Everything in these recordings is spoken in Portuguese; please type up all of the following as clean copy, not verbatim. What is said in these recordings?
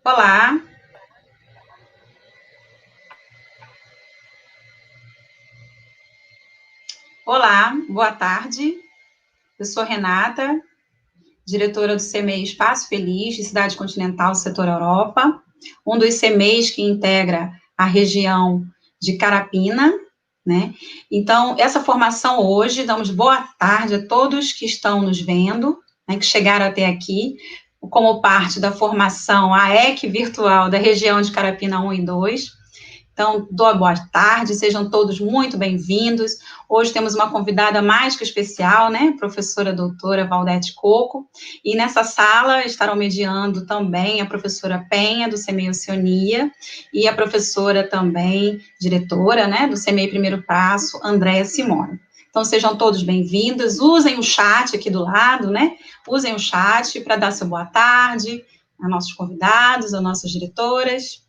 Olá, olá, boa tarde. Eu sou Renata, diretora do CMEI Espaço Feliz, de Cidade Continental, Setor Europa, um dos CMEIs que integra a região de Carapina, né? Então, essa formação hoje, damos boa tarde a todos que estão nos vendo, né, que chegaram até aqui, como parte da formação AEC virtual da região de Carapina 1 e 2. Então, dou boa tarde, sejam todos muito bem-vindos. Hoje temos uma convidada mais que especial, né? Professora doutora Valdete Coco. E nessa sala estarão mediando também a professora Penha, do CMEI Oceania, e a professora também, diretora, né, do CMEI Primeiro Passo, Andréa Simone. Então, sejam todos bem-vindos. Usem o chat aqui do lado, né? Usem o chat para dar seu boa tarde a nossos convidados, a nossas diretoras.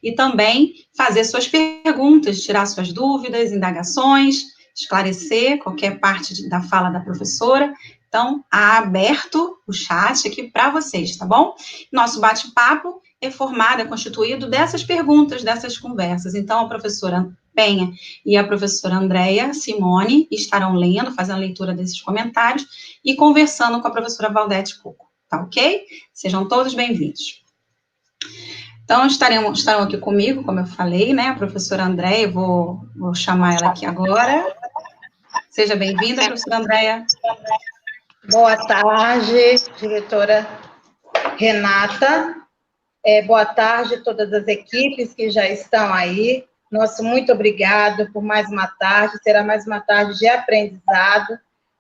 E também fazer suas perguntas, tirar suas dúvidas, indagações, esclarecer qualquer parte da fala da professora. Então, há aberto o chat aqui para vocês, tá bom? Nosso bate-papo é formado, é constituído dessas perguntas, dessas conversas. Então, a professora Penha e a professora Andréa Simone estarão lendo, fazendo a leitura desses comentários e conversando com a professora Valdete Coco, tá ok? Sejam todos bem-vindos. Então, estarão aqui comigo, como eu falei, né, a professora Andréia, vou chamar ela aqui agora. Seja bem-vinda, professora Andréia. Boa tarde, diretora Renata. Boa tarde a todas as equipes que já estão aí. Nosso muito obrigado por mais uma tarde, será mais uma tarde de aprendizado,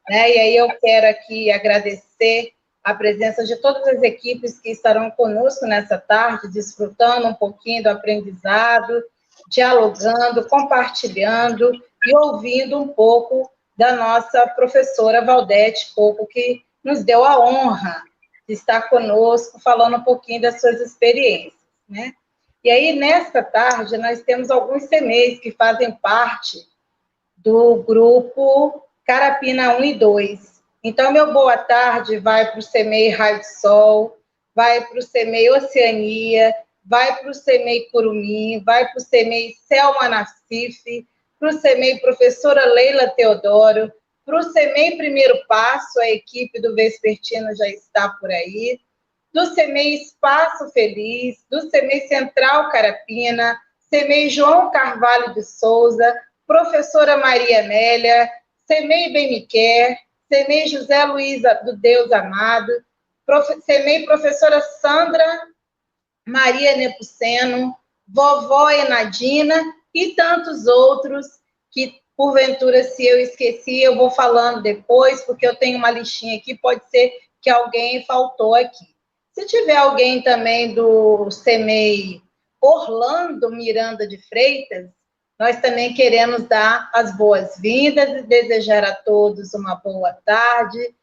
né? E aí eu quero aqui agradecer a presença de todas as equipes que estarão conosco nessa tarde, desfrutando um pouquinho do aprendizado, dialogando, compartilhando e ouvindo um pouco da nossa professora Valdete Coco, que nos deu a honra de estar conosco, falando um pouquinho das suas experiências, né? E aí, nesta tarde, nós temos alguns CMEs que fazem parte do grupo Carapina 1 e 2. Então, meu boa tarde vai para o CMEI Raio de Sol, vai para o CMEI Oceania, vai para o CMEI Curumim, vai para o CMEI Selma Nassif, para o CMEI Professora Leila Teodoro, para o CMEI Primeiro Passo, a equipe do Vespertino já está por aí, do CMEI Espaço Feliz, do CMEI Central Carapina, CMEI João Carvalho de Souza, professora Maria Amélia, CMEI Bem Me Quer, CMEI José Luiz do Deus Amado, CMEI professora Sandra Maria Nepomuceno, vovó Enadina e tantos outros que, porventura, se eu esqueci, eu vou falando depois, porque eu tenho uma listinha aqui, pode ser que alguém faltou aqui. Se tiver alguém também do CMEI Orlando Miranda de Freitas, nós também queremos dar as boas-vindas e desejar a todos uma boa tarde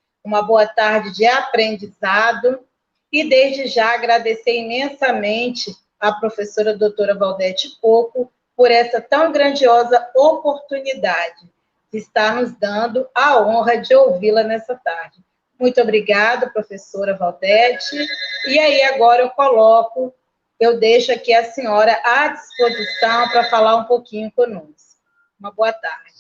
de aprendizado, e desde já agradecer imensamente à professora doutora Valdete Coco por essa tão grandiosa oportunidade de estar nos dando a honra de ouvi-la nessa tarde. Muito obrigada, professora Valdete. E aí agora eu deixo aqui a senhora à disposição para falar um pouquinho conosco. Uma boa tarde.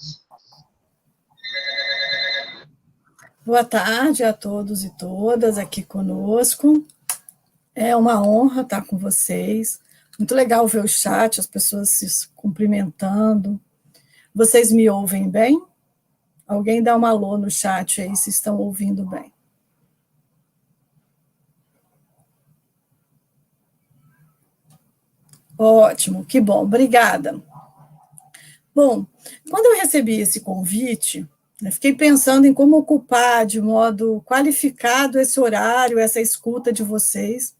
Boa tarde a todos e todas aqui conosco. É uma honra estar com vocês. Muito legal ver o chat, as pessoas se cumprimentando. Vocês me ouvem bem? Alguém dá um alô no chat aí se estão ouvindo bem. Ótimo, que bom, obrigada. Bom, quando eu recebi esse convite, eu fiquei pensando em como ocupar de modo qualificado esse horário, essa escuta de vocês,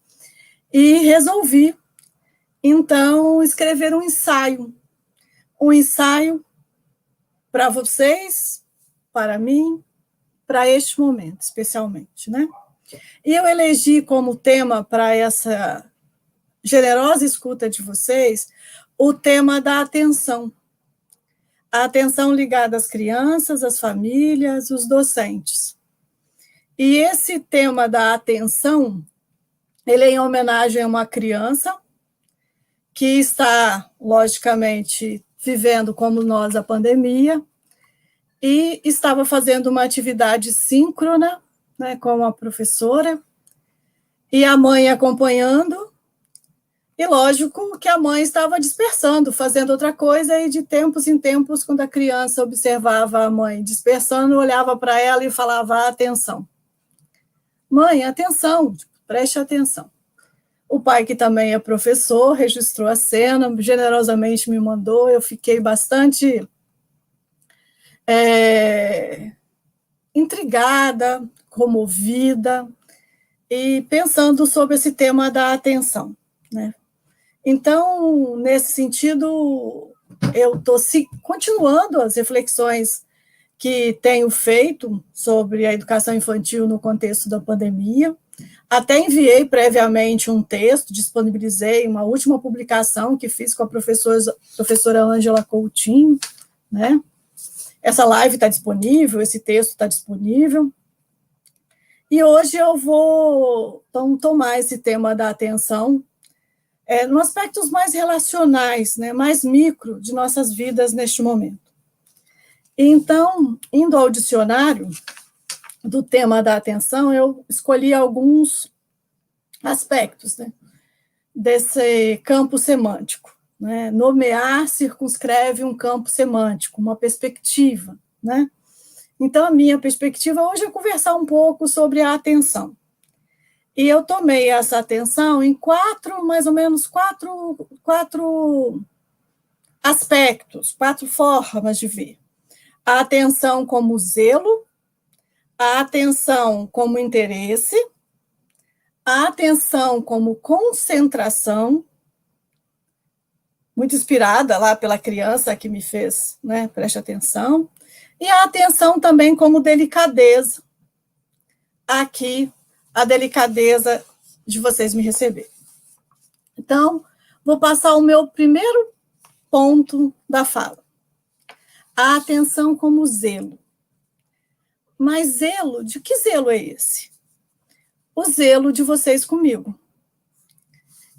e resolvi, então, escrever um ensaio para vocês, para mim, para este momento, especialmente, né? E eu elegi como tema para essa generosa escuta de vocês o tema da atenção. A atenção ligada às crianças, às famílias, os docentes. E esse tema da atenção, Ele é em homenagem a uma criança que está, logicamente, vivendo como nós a pandemia, e estava fazendo uma atividade síncrona, né, com a professora, e a mãe acompanhando, e lógico que a mãe estava dispersando, fazendo outra coisa, e de tempos em tempos, quando a criança observava a mãe dispersando, olhava para ela e falava, atenção. Mãe, atenção, preste atenção. O pai, que também é professor, registrou a cena, generosamente me mandou, eu fiquei bastante intrigada, comovida, e pensando sobre esse tema da atenção, né? Então, nesse sentido, eu estou continuando as reflexões que tenho feito sobre a educação infantil no contexto da pandemia. Até enviei previamente um texto, disponibilizei uma última publicação que fiz com a professora Ângela Coutinho, né? Essa live está disponível, esse texto está disponível. E hoje eu vou então, tomar esse tema da atenção nos aspectos mais relacionais, né, mais micro de nossas vidas neste momento. Então, indo ao dicionário do tema da atenção, eu escolhi alguns aspectos, né, desse campo semântico. Né? Nomear circunscreve um campo semântico, uma perspectiva, né? Então, a minha perspectiva hoje é conversar um pouco sobre a atenção. E eu tomei essa atenção em mais ou menos quatro aspectos, 4 formas de ver. A atenção como zelo, a atenção como interesse, a atenção como concentração, muito inspirada lá pela criança que me fez, né, preste atenção, e a atenção também como delicadeza, aqui a delicadeza de vocês me receberem. Então, vou passar o meu primeiro ponto da fala. A atenção como zelo. Mas zelo, de que zelo é esse? O zelo de vocês comigo.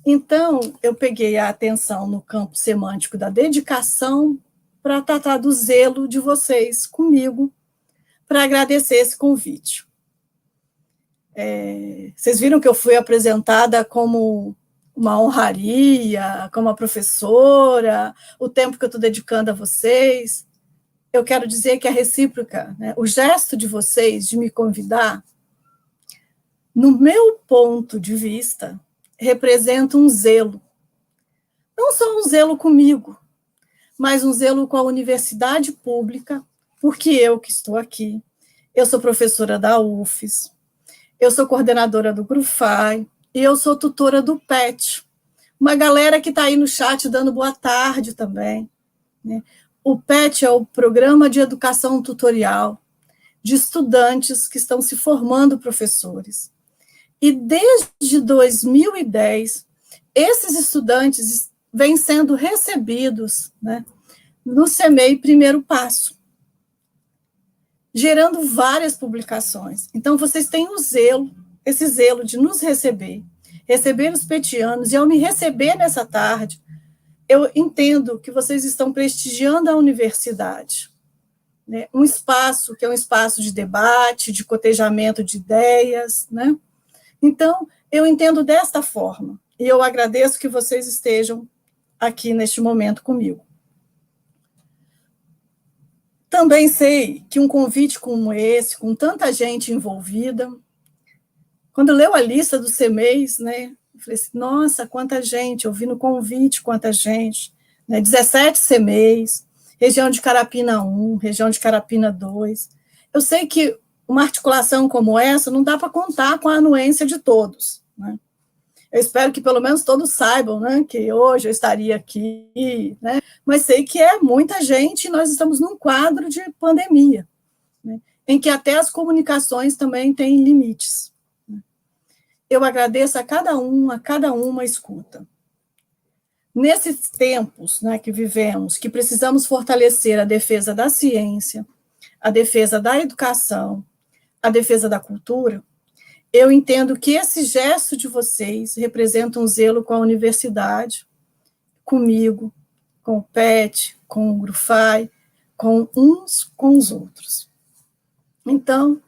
Então, eu peguei a atenção no campo semântico da dedicação para tratar do zelo de vocês comigo, para agradecer esse convite. Vocês viram que eu fui apresentada como uma honraria, como uma professora, o tempo que eu estou dedicando a vocês. Eu quero dizer que a recíproca, né, o gesto de vocês de me convidar, no meu ponto de vista, representa um zelo. Não só um zelo comigo, mas um zelo com a universidade pública, porque eu que estou aqui, eu sou professora da UFES, eu sou coordenadora do GRUFAI, e eu sou tutora do PET. Uma galera que está aí no chat dando boa tarde também. Né? O PET é o Programa de Educação Tutorial de estudantes que estão se formando professores. E desde 2010, esses estudantes vêm sendo recebidos, né, no CEMEI Primeiro Passo, gerando várias publicações. Então, vocês têm o zelo, esse zelo de nos receber os petianos, e ao me receber nessa tarde, eu entendo que vocês estão prestigiando a universidade, né, um espaço que é um espaço de debate, de cotejamento de ideias, né? Então, eu entendo desta forma, e eu agradeço que vocês estejam aqui neste momento comigo. Também sei que um convite como esse, com tanta gente envolvida, quando leu a lista dos CEMEIs, né, eu falei assim, nossa, quanta gente, eu vi no convite quanta gente, né, 17 CEMEIs, região de Carapina 1, região de Carapina 2. Eu sei que uma articulação como essa não dá para contar com a anuência de todos, né? Eu espero que pelo menos todos saibam, né, que hoje eu estaria aqui, né, mas sei que é muita gente e nós estamos num quadro de pandemia, né, em que até as comunicações também têm limites. Né? Eu agradeço a cada uma escuta. Nesses tempos, né, que vivemos, que precisamos fortalecer a defesa da ciência, a defesa da educação, a defesa da cultura, eu entendo que esse gesto de vocês representa um zelo com a universidade, comigo, com o PET, com o Grufai, com uns com os outros. Então,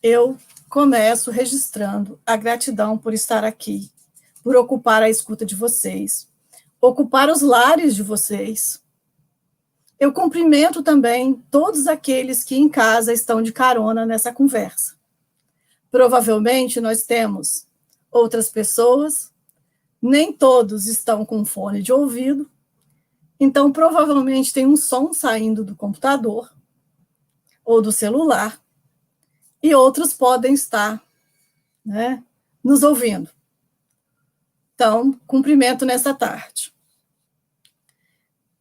eu começo registrando a gratidão por estar aqui, por ocupar a escuta de vocês, ocupar os lares de vocês. Eu cumprimento também todos aqueles que em casa estão de carona nessa conversa. Provavelmente nós temos outras pessoas, nem todos estão com fone de ouvido, então provavelmente tem um som saindo do computador ou do celular, e outros podem estar, né, nos ouvindo. Então, cumprimento nessa tarde.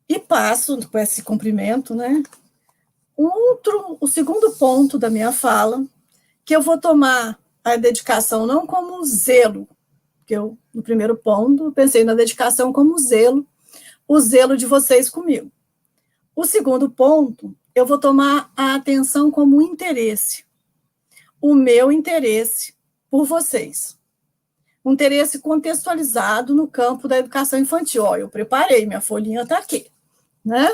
E passo, com esse cumprimento, né, o segundo ponto da minha fala, que eu vou tomar a dedicação não como zelo, porque eu, no primeiro ponto, pensei na dedicação como zelo, o zelo de vocês comigo. O segundo ponto, eu vou tomar a atenção como interesse, o meu interesse por vocês. Um interesse contextualizado no campo da educação infantil. Ó, eu preparei, minha folhinha está aqui, né?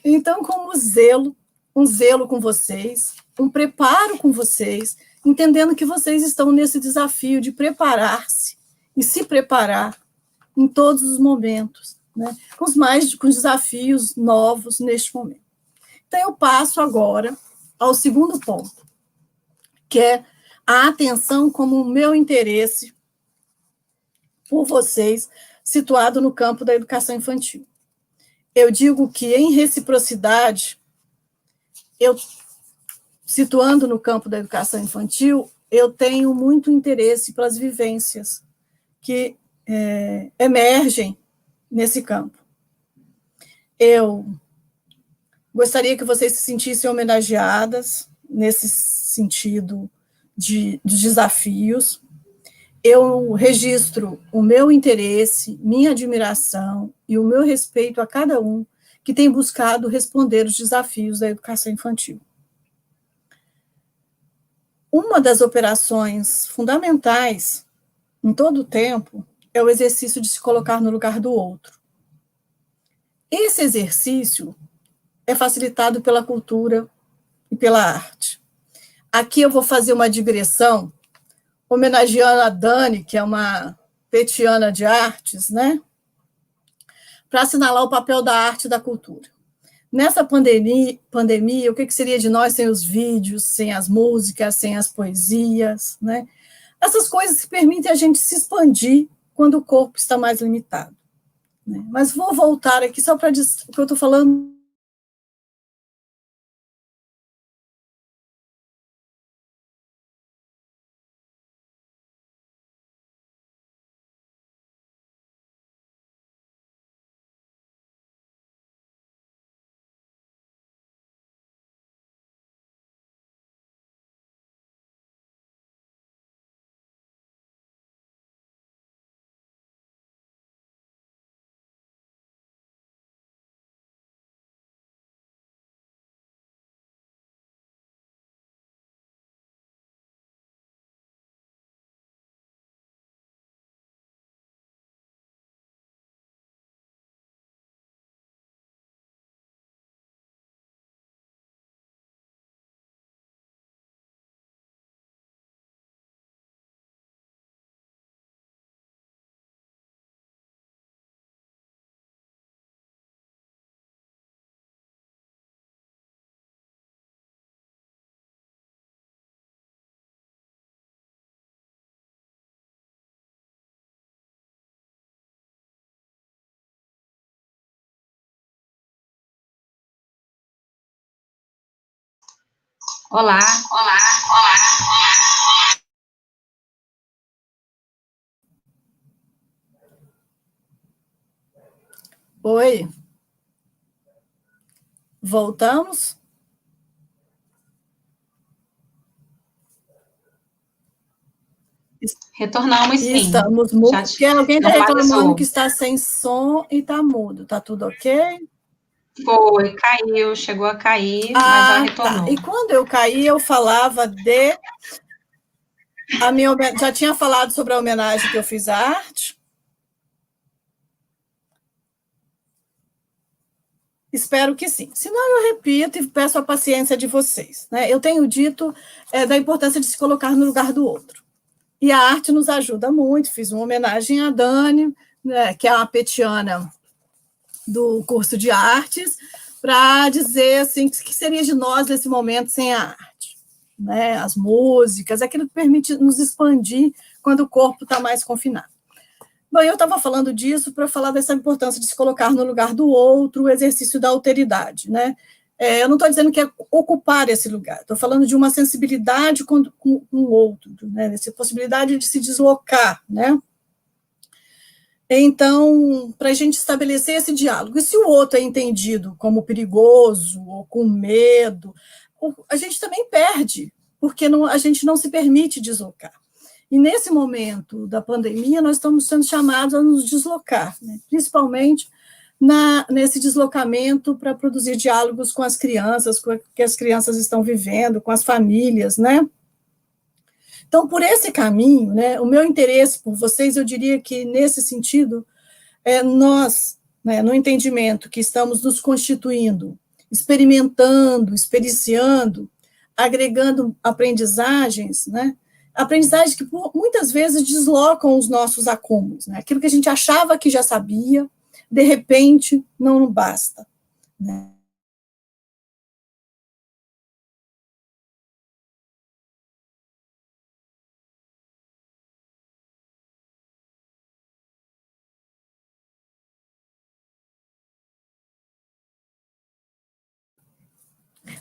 Então, como zelo, um zelo com vocês, um preparo com vocês, entendendo que vocês estão nesse desafio de preparar-se e se preparar em todos os momentos, né? Com os desafios novos neste momento. Então, eu passo agora ao segundo ponto, que é a atenção como o meu interesse por vocês, situado no campo da educação infantil. Eu digo que, em reciprocidade, eu, situando no campo da educação infantil, eu tenho muito interesse pelas vivências que emergem nesse campo. Eu gostaria que vocês se sentissem homenageadas nesse sentido de desafios. Eu registro o meu interesse, minha admiração e o meu respeito a cada um que tem buscado responder os desafios da educação infantil. Uma das operações fundamentais em todo o tempo é o exercício de se colocar no lugar do outro. Esse exercício é facilitado pela cultura e pela arte. Aqui eu vou fazer uma digressão, homenageando a Dani, que é uma petiana de artes, né? Para assinalar o papel da arte e da cultura. Nessa pandemia, o que seria de nós sem os vídeos, sem as músicas, sem as poesias, né? Essas coisas que permitem a gente se expandir quando o corpo está mais limitado. Né? Mas vou voltar aqui só para dizer o que eu estou falando. Olá, olá, olá. Oi. Voltamos? Retornamos, sim. Estamos mudos, porque alguém está reclamando que está sem som e está mudo. Está tudo ok? Foi, caiu, chegou a cair, mas já retornou. Tá. E quando eu caí, eu falava de Já tinha falado sobre a homenagem que eu fiz à arte. Espero que sim. Se não, eu repito e peço a paciência de vocês. Né? Eu tenho dito da importância de se colocar no lugar do outro. E a arte nos ajuda muito. Fiz uma homenagem à Dani, né, que é uma petiana do curso de artes, para dizer assim, que seria de nós nesse momento sem a arte. Né? As músicas, aquilo que permite nos expandir quando o corpo está mais confinado. Bom, eu estava falando disso para falar dessa importância de se colocar no lugar do outro, o exercício da alteridade, né? Eu não estou dizendo que é ocupar esse lugar, estou falando de uma sensibilidade com o outro, né? Essa possibilidade de se deslocar, né? Então, para a gente estabelecer esse diálogo, e se o outro é entendido como perigoso ou com medo, a gente também perde, porque a gente não se permite deslocar. E nesse momento da pandemia, nós estamos sendo chamados a nos deslocar, né? Principalmente nesse deslocamento para produzir diálogos com as crianças, com o que as crianças estão vivendo, com as famílias, né? Então, por esse caminho, né, o meu interesse por vocês, eu diria que, nesse sentido, nós, né, no entendimento que estamos nos constituindo, experimentando, experienciando, agregando aprendizagens, né, aprendizagens que muitas vezes deslocam os nossos acúmulos, né? Aquilo que a gente achava que já sabia, de repente, não basta, né?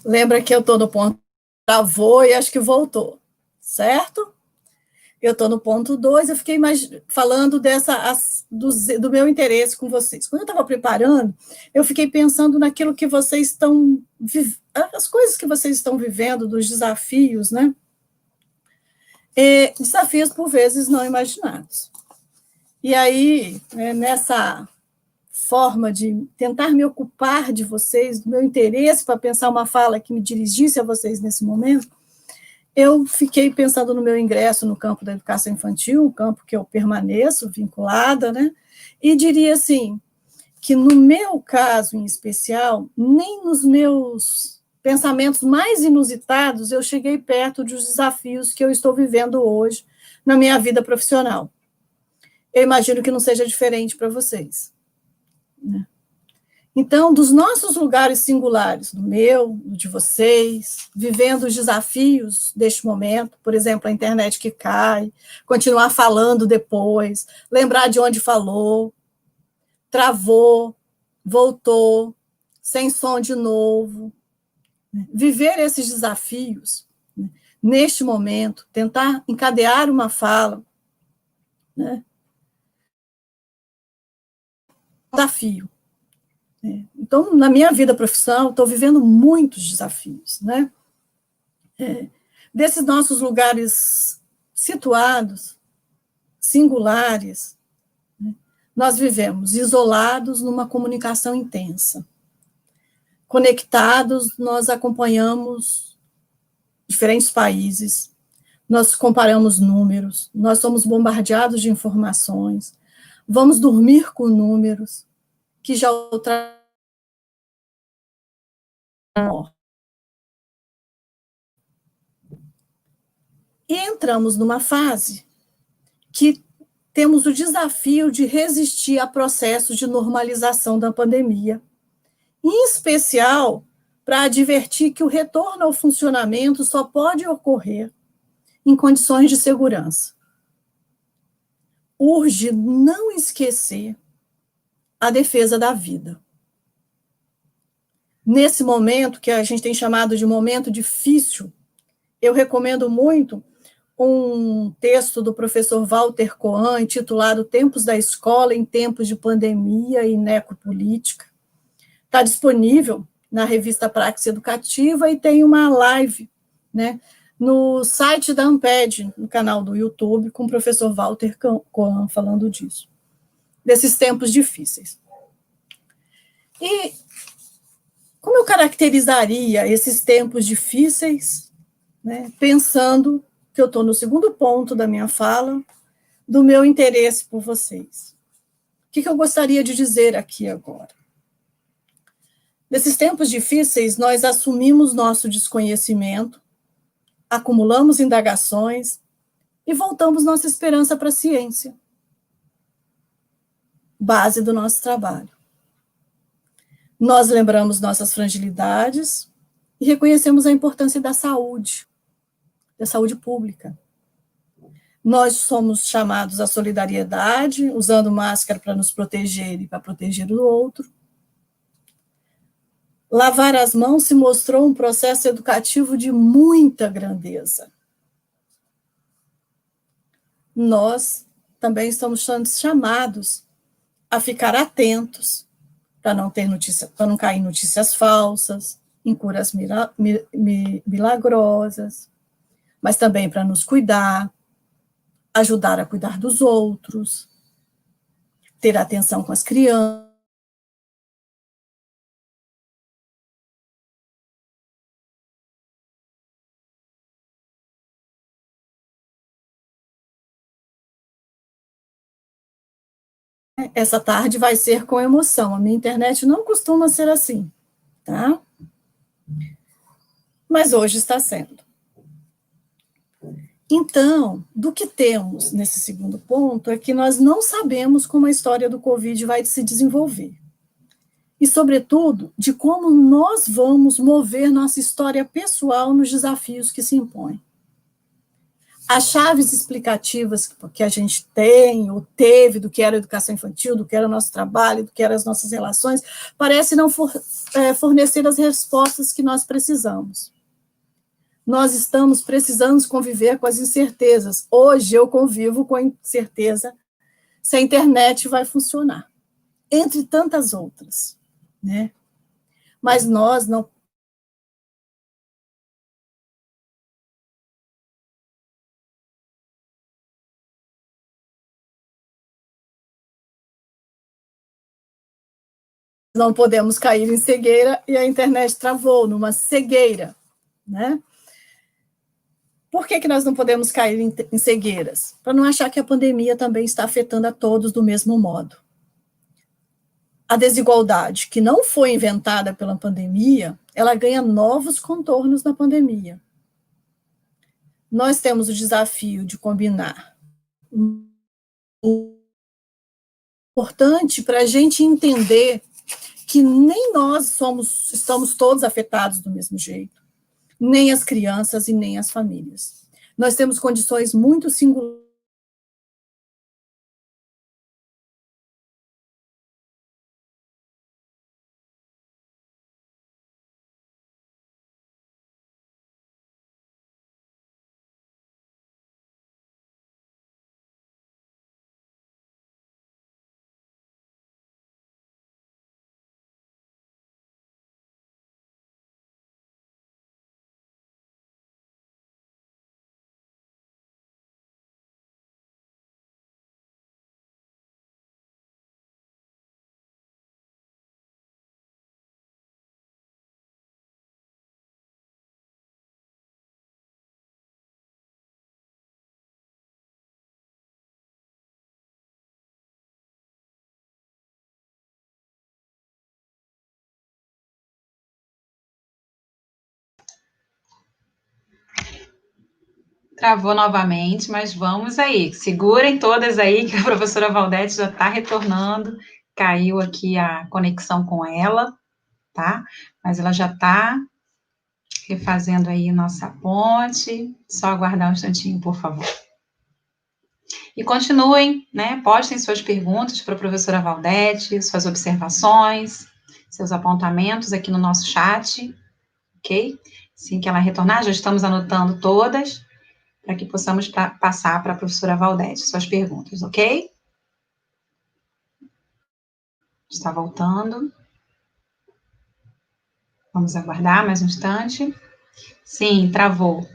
Lembra que eu estou no ponto, travou e acho que voltou, certo? Eu estou no ponto 2, eu fiquei falando do meu interesse com vocês. Quando eu estava preparando, eu fiquei pensando naquilo que vocês estão, as coisas que vocês estão vivendo, dos desafios, né? Desafios, por vezes, não imaginados. E aí, nessa forma de tentar me ocupar de vocês, do meu interesse para pensar uma fala que me dirigisse a vocês nesse momento, eu fiquei pensando no meu ingresso no campo da educação infantil, um campo que eu permaneço vinculada, né? E diria assim, que no meu caso em especial, nem nos meus pensamentos mais inusitados eu cheguei perto dos desafios que eu estou vivendo hoje na minha vida profissional. Eu imagino que não seja diferente para vocês, né? Então, dos nossos lugares singulares, do meu, do de vocês, vivendo os desafios deste momento, por exemplo, a internet que cai, continuar falando depois, lembrar de onde falou, travou, voltou, sem som de novo. Viver esses desafios, né, neste momento, tentar encadear uma fala, né, desafio. Então, na minha vida profissional, estou vivendo muitos desafios, né? Desses nossos lugares situados, singulares, né? Nós vivemos isolados numa comunicação intensa. Conectados, nós acompanhamos diferentes países, nós comparamos números, nós somos bombardeados de informações, vamos dormir com números que já ultrapassam. E entramos numa fase que temos o desafio de resistir a processos de normalização da pandemia, em especial para advertir que o retorno ao funcionamento só pode ocorrer em condições de segurança. Urge não esquecer a defesa da vida. Nesse momento, que a gente tem chamado de momento difícil, eu recomendo muito um texto do professor Walter Coan, intitulado Tempos da Escola em Tempos de Pandemia e Necropolítica. Está disponível na revista Praxis Educativa e tem uma live, né, no site da Amped, no canal do YouTube, com o professor Walter Coan falando disso, desses tempos difíceis. E como eu caracterizaria esses tempos difíceis, né, pensando que eu estou no segundo ponto da minha fala, do meu interesse por vocês. O que eu gostaria de dizer aqui agora? Nesses tempos difíceis, nós assumimos nosso desconhecimento, acumulamos indagações e voltamos nossa esperança para a ciência, base do nosso trabalho. Nós lembramos nossas fragilidades e reconhecemos a importância da saúde pública. Nós somos chamados à solidariedade, usando máscara para nos proteger e para proteger o outro. Lavar as mãos se mostrou um processo educativo de muita grandeza. Nós também estamos chamados a ficar atentos para não ter notícia, para não cair em notícias falsas, em curas milagrosas, mas também para nos cuidar, ajudar a cuidar dos outros, ter atenção com as crianças. Essa tarde vai ser com emoção. A minha internet não costuma ser assim, tá? Mas hoje está sendo. Então, do que temos nesse segundo ponto é que nós não sabemos como a história do Covid vai se desenvolver. E, sobretudo, de como nós vamos mover nossa história pessoal nos desafios que se impõem. As chaves explicativas que a gente tem ou teve do que era a educação infantil, do que era o nosso trabalho, do que eram as nossas relações, parece não fornecer as respostas que nós precisamos. Nós estamos precisando conviver com as incertezas. Hoje eu convivo com a incerteza se a internet vai funcionar, entre tantas outras, né? Mas nós não podemos cair em cegueira, e a internet travou numa cegueira, né? Por que nós não podemos cair em cegueiras? Para não achar que a pandemia também está afetando a todos do mesmo modo. A desigualdade, que não foi inventada pela pandemia, ela ganha novos contornos na pandemia. Nós temos o desafio de combinar o importante para a gente entender que nem nós estamos todos afetados do mesmo jeito, nem as crianças e nem as famílias. Nós temos condições muito singulares. Travou novamente, mas vamos aí. Segurem todas aí, que a professora Valdete já está retornando. Caiu aqui a conexão com ela, tá? Mas ela já está refazendo aí nossa ponte. Só aguardar um instantinho, por favor. E continuem, né? Postem suas perguntas para a professora Valdete, suas observações, seus apontamentos aqui no nosso chat, ok? Assim que ela retornar, já estamos anotando todas, para que possamos passar para a professora Valdete suas perguntas, ok? Está voltando. Vamos aguardar mais um instante. Sim, travou.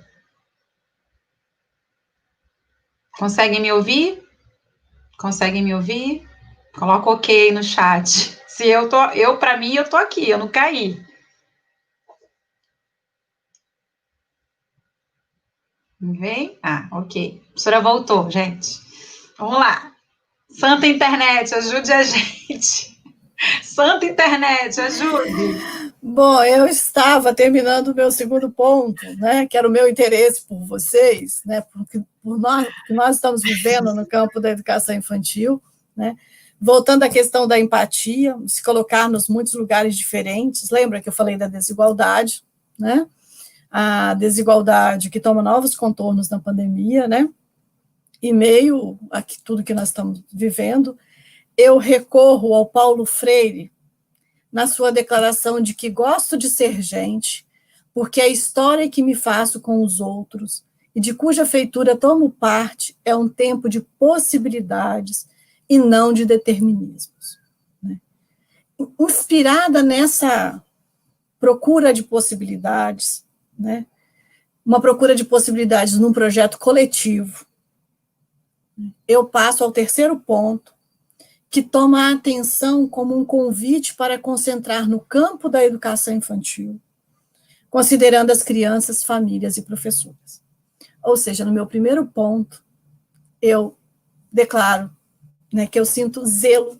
Conseguem me ouvir? Conseguem me ouvir? Coloca ok no chat. Se para mim, eu tô aqui, eu não caí. Não vem? Ah, ok. A professora voltou, gente. Vamos lá. Santa Internet, ajude a gente. Santa Internet, ajude. Bom, eu estava terminando o meu segundo ponto, né, que era o meu interesse por vocês, né, porque nós estamos vivendo no campo da educação infantil, né, voltando à questão da empatia, se colocar nos muitos lugares diferentes, lembra que eu falei da desigualdade, né, a desigualdade que toma novos contornos na pandemia, né, e meio a tudo que nós estamos vivendo, eu recorro ao Paulo Freire, na sua declaração de que gosto de ser gente, porque a história que me faço com os outros e de cuja feitura tomo parte é um tempo de possibilidades e não de determinismos. Né? Inspirada nessa procura de possibilidades, né? Uma procura de possibilidades num projeto coletivo, eu passo ao terceiro ponto, que toma a atenção como um convite para concentrar no campo da educação infantil, considerando as crianças, famílias e professores. Ou seja, no meu primeiro ponto, eu declaro, né, que eu sinto zelo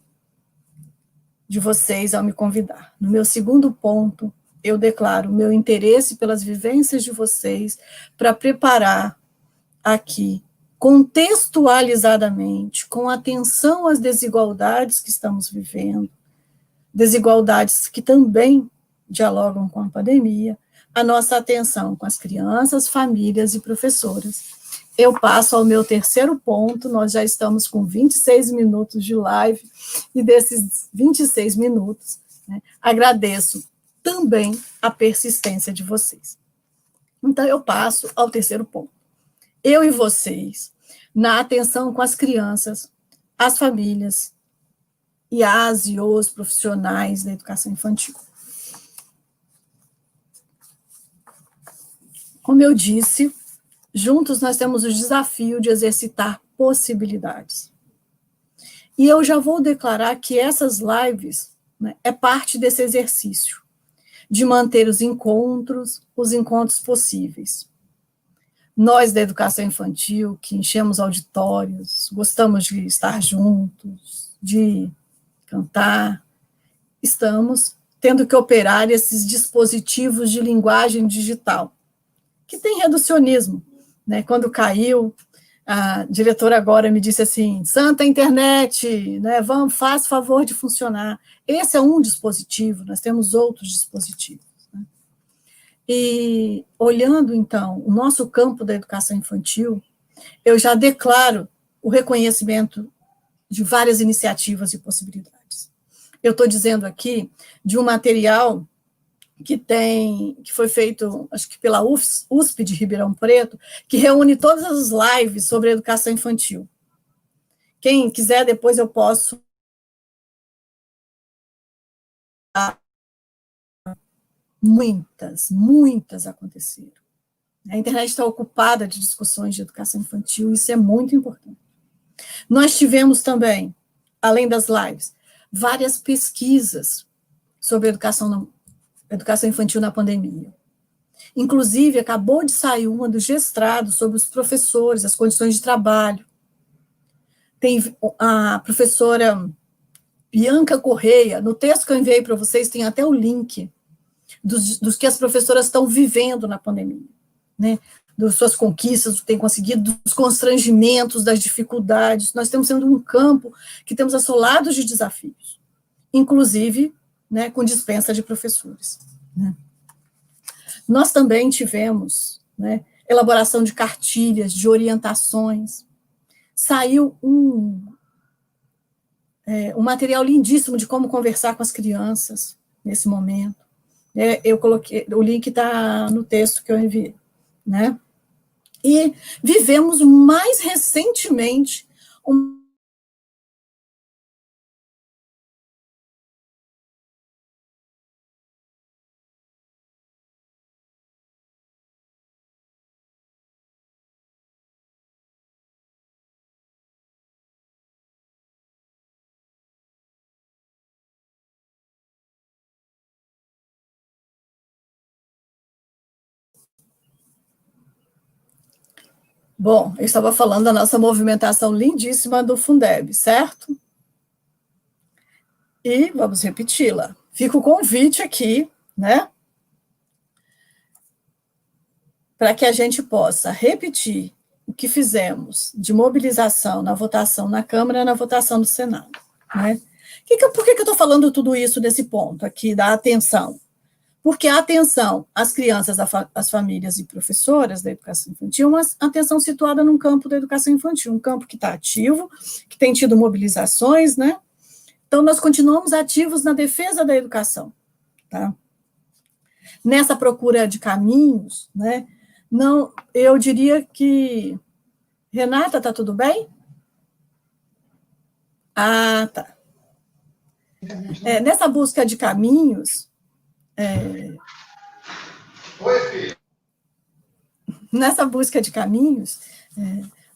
de vocês ao me convidar. No meu segundo ponto, eu declaro meu interesse pelas vivências de vocês para preparar aqui, contextualizadamente, com atenção às desigualdades que estamos vivendo, desigualdades que também dialogam com a pandemia, a nossa atenção com as crianças, famílias e professoras. Eu passo ao meu terceiro ponto, nós já estamos com 26 minutos de live, e desses 26 minutos, né, agradeço também a persistência de vocês. Então, eu passo ao terceiro ponto. Eu e vocês, na atenção com as crianças, as famílias, e as e os profissionais da educação infantil. Como eu disse, juntos nós temos o desafio de exercitar possibilidades. E eu já vou declarar que essas lives, né, é parte desse exercício, de manter os encontros possíveis. Nós da educação infantil, que enchemos auditórios, gostamos de estar juntos, de cantar, estamos tendo que operar esses dispositivos de linguagem digital, que tem reducionismo. Né? Quando caiu, a diretora agora me disse assim, Santa Internet, né, faz favor de funcionar. Esse é um dispositivo, nós temos outros dispositivos. Né? E olhando, então, o nosso campo da educação infantil, eu já declaro o reconhecimento de várias iniciativas e possibilidades. Eu estou dizendo aqui de um material que foi feito, acho que pela USP de Ribeirão Preto, que reúne todas as lives sobre educação infantil. Quem quiser, depois eu posso. Muitas aconteceram. A internet está ocupada de discussões de educação infantil, isso é muito importante. Nós tivemos também, além das lives, várias pesquisas sobre educação infantil na pandemia. Inclusive, acabou de sair uma do Gestrado sobre os professores, as condições de trabalho. Tem a professora Bianca Correia, no texto que eu enviei para vocês, tem até o link dos que as professoras estão vivendo na pandemia, né? Das suas conquistas, do que têm conseguido, dos constrangimentos, das dificuldades. Nós estamos sendo um campo que temos assolados de desafios, inclusive, né, com dispensa de professores. Né? Nós também tivemos, né, elaboração de cartilhas, de orientações. Saiu um material lindíssimo de como conversar com as crianças nesse momento. Eu coloquei, o link está no texto que eu enviei. Né? E vivemos mais recentemente Bom, eu estava falando da nossa movimentação lindíssima do Fundeb, certo? E vamos repeti-la. Fica o convite aqui, né? Para que a gente possa repetir o que fizemos de mobilização na votação na Câmara e na votação do Senado, né? Por que eu estou falando tudo isso desse ponto aqui, da atenção? Porque a atenção às crianças, às famílias e professoras da educação infantil é uma atenção situada num campo da educação infantil, um campo que está ativo, que tem tido mobilizações, né? Então, nós continuamos ativos na defesa da educação, tá? Nessa procura de caminhos, né? Não, eu diria que... Renata, tá tudo bem? Ah, tá. Nessa busca de caminhos... Oi, filho. Nessa busca de caminhos,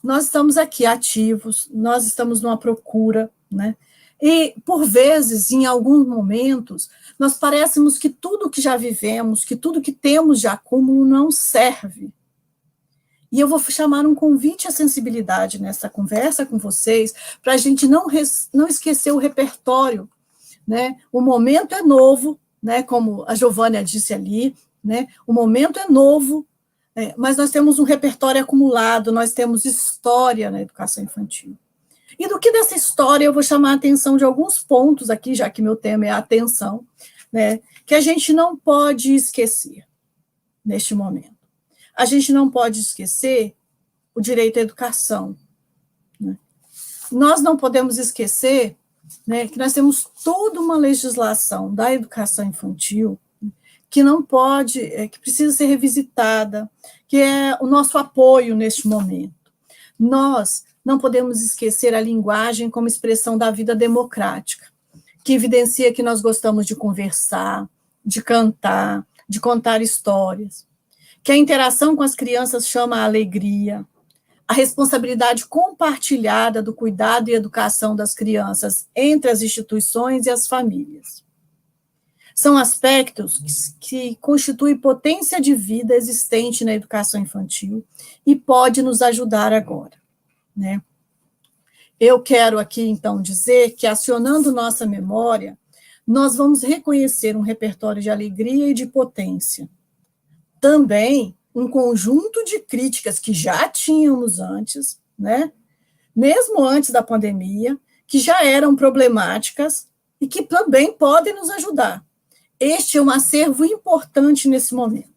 nós estamos aqui ativos, nós estamos numa procura, né? E, por vezes, em alguns momentos, nós parecemos que tudo que já vivemos, que tudo que temos de acúmulo não serve. E eu vou chamar um convite à sensibilidade nessa conversa com vocês, para a gente não esquecer o repertório, né? O momento é novo, né? Como a Giovânia disse ali, né? O momento é novo, mas nós temos um repertório acumulado, nós temos história na educação infantil. E do que dessa história eu vou chamar a atenção de alguns pontos aqui, já que meu tema é a atenção, né? Que a gente não pode esquecer neste momento. A gente não pode esquecer o direito à educação, né? Nós não podemos esquecer, né, que nós temos toda uma legislação da educação infantil que não pode, que precisa ser revisitada, que é o nosso apoio neste momento. Nós não podemos esquecer a linguagem como expressão da vida democrática, que evidencia que nós gostamos de conversar, de cantar, de contar histórias, que a interação com as crianças chama a alegria, a responsabilidade compartilhada do cuidado e educação das crianças entre as instituições e as famílias. São aspectos que constituem potência de vida existente na educação infantil e pode nos ajudar agora, né? Eu quero aqui, então, dizer que, acionando nossa memória, nós vamos reconhecer um repertório de alegria e de potência. Também um conjunto de críticas que já tínhamos antes, né? Mesmo antes da pandemia, que já eram problemáticas e que também podem nos ajudar. Este é um acervo importante nesse momento.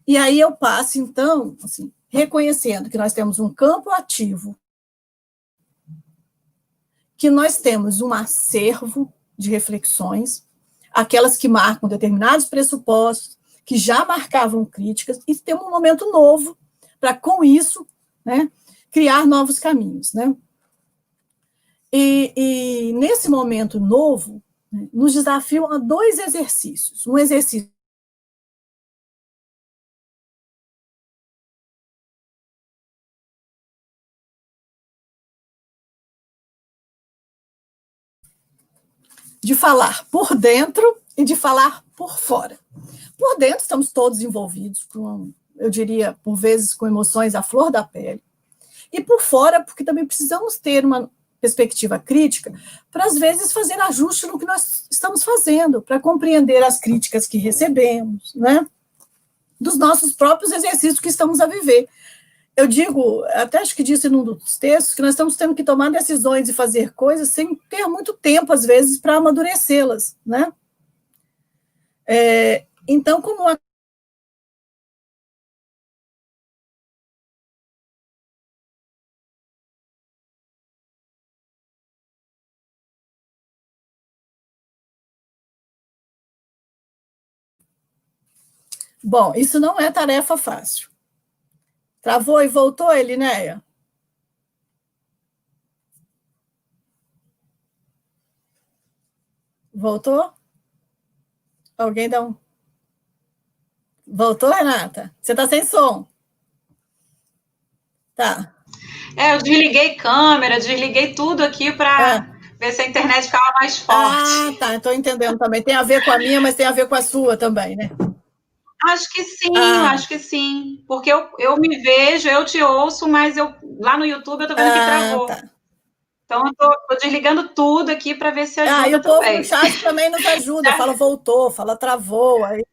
E aí eu passo, então, assim, reconhecendo que nós temos um campo ativo, que nós temos um acervo de reflexões, aquelas que marcam determinados pressupostos, que já marcavam críticas, e temos um momento novo para, com isso, né, criar novos caminhos, né? E nesse momento novo, né, nos desafiam a dois exercícios. Um exercício de falar por dentro e de falar por fora. Por dentro, estamos todos envolvidos com, eu diria, por vezes, com emoções à flor da pele. E por fora, porque também precisamos ter uma perspectiva crítica para, às vezes, fazer ajuste no que nós estamos fazendo, para compreender as críticas que recebemos, né? Dos nossos próprios exercícios que estamos a viver. Eu digo, até acho que disse num dos textos, que nós estamos tendo que tomar decisões e fazer coisas sem ter muito tempo, às vezes, para amadurecê-las, né? Então, como a... Bom, isso não é tarefa fácil. Travou e voltou, Elinéia? Voltou? Alguém dá um... Voltou, Renata? Você está sem som. Tá. Eu desliguei câmera, desliguei tudo aqui para ver se a internet ficava mais forte. Ah, tá, estou entendendo também. Tem a ver com a minha, mas tem a ver com a sua também, né? Acho que sim, acho que sim. Porque eu me vejo, eu te ouço, mas lá no YouTube eu tô vendo que travou. Tá. Então eu tô desligando tudo aqui para ver se ajuda e o povo também. no chat também nos ajuda, fala voltou, fala travou, aí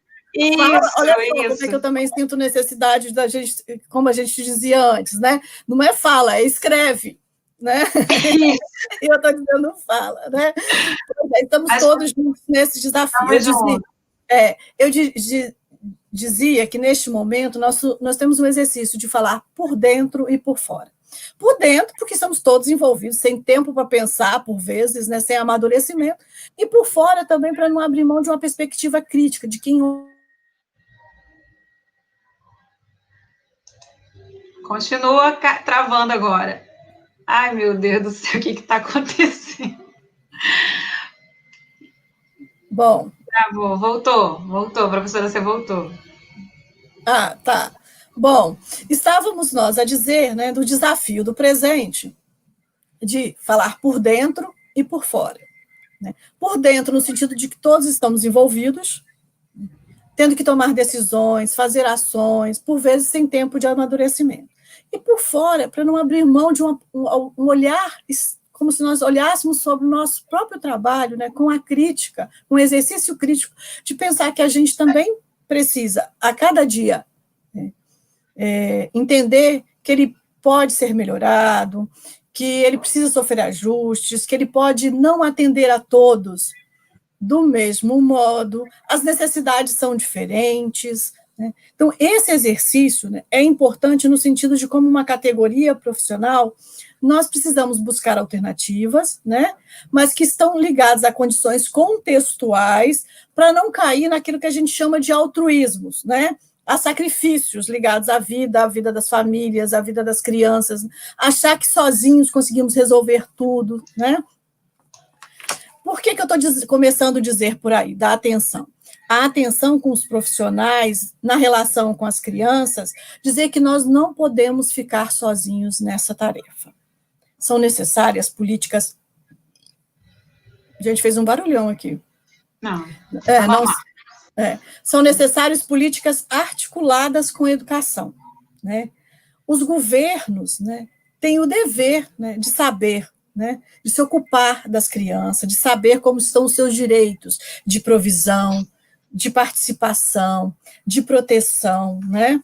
fala, Isso, olha só, isso. como é que eu também sinto necessidade da gente, como a gente dizia antes, né? Não é fala, é escreve, né? E eu estou dizendo fala, né? Estamos todos juntos nesse desafio. Eu dizia que, neste momento, nós temos um exercício de falar por dentro e por fora. Por dentro, porque estamos todos envolvidos, sem tempo para pensar, por vezes, né, sem amadurecimento, e por fora também, para não abrir mão de uma perspectiva crítica, de quem... Continua travando agora. Ai, meu Deus do céu, o que está acontecendo? Bom. Travou, voltou, professora, você voltou. Tá. Bom, estávamos nós a dizer, né, do desafio do presente, de falar por dentro e por fora. Né? Por dentro, no sentido de que todos estamos envolvidos, tendo que tomar decisões, fazer ações, por vezes sem tempo de amadurecimento. E por fora, para não abrir mão de um olhar, como se nós olhássemos sobre o nosso próprio trabalho, né, com a crítica, um exercício crítico, de pensar que a gente também precisa, a cada dia, entender que ele pode ser melhorado, que ele precisa sofrer ajustes, que ele pode não atender a todos do mesmo modo, as necessidades são diferentes. Né? Então, esse exercício, né, é importante no sentido de, como uma categoria profissional, nós precisamos buscar alternativas, né, mas que estão ligadas a condições contextuais, para não cair naquilo que a gente chama de altruísmos, né? A sacrifícios ligados à vida das famílias, à vida das crianças, achar que sozinhos conseguimos resolver tudo, né? Por que eu estou começando a dizer por aí, da atenção? A atenção com os profissionais, na relação com as crianças, dizer que nós não podemos ficar sozinhos nessa tarefa. São necessárias políticas... A gente fez um barulhão aqui. Não. São necessárias políticas articuladas com a educação. Né? Os governos, né, têm o dever, né, de saber, né, de se ocupar das crianças, de saber como estão os seus direitos de provisão, de participação, de proteção, né,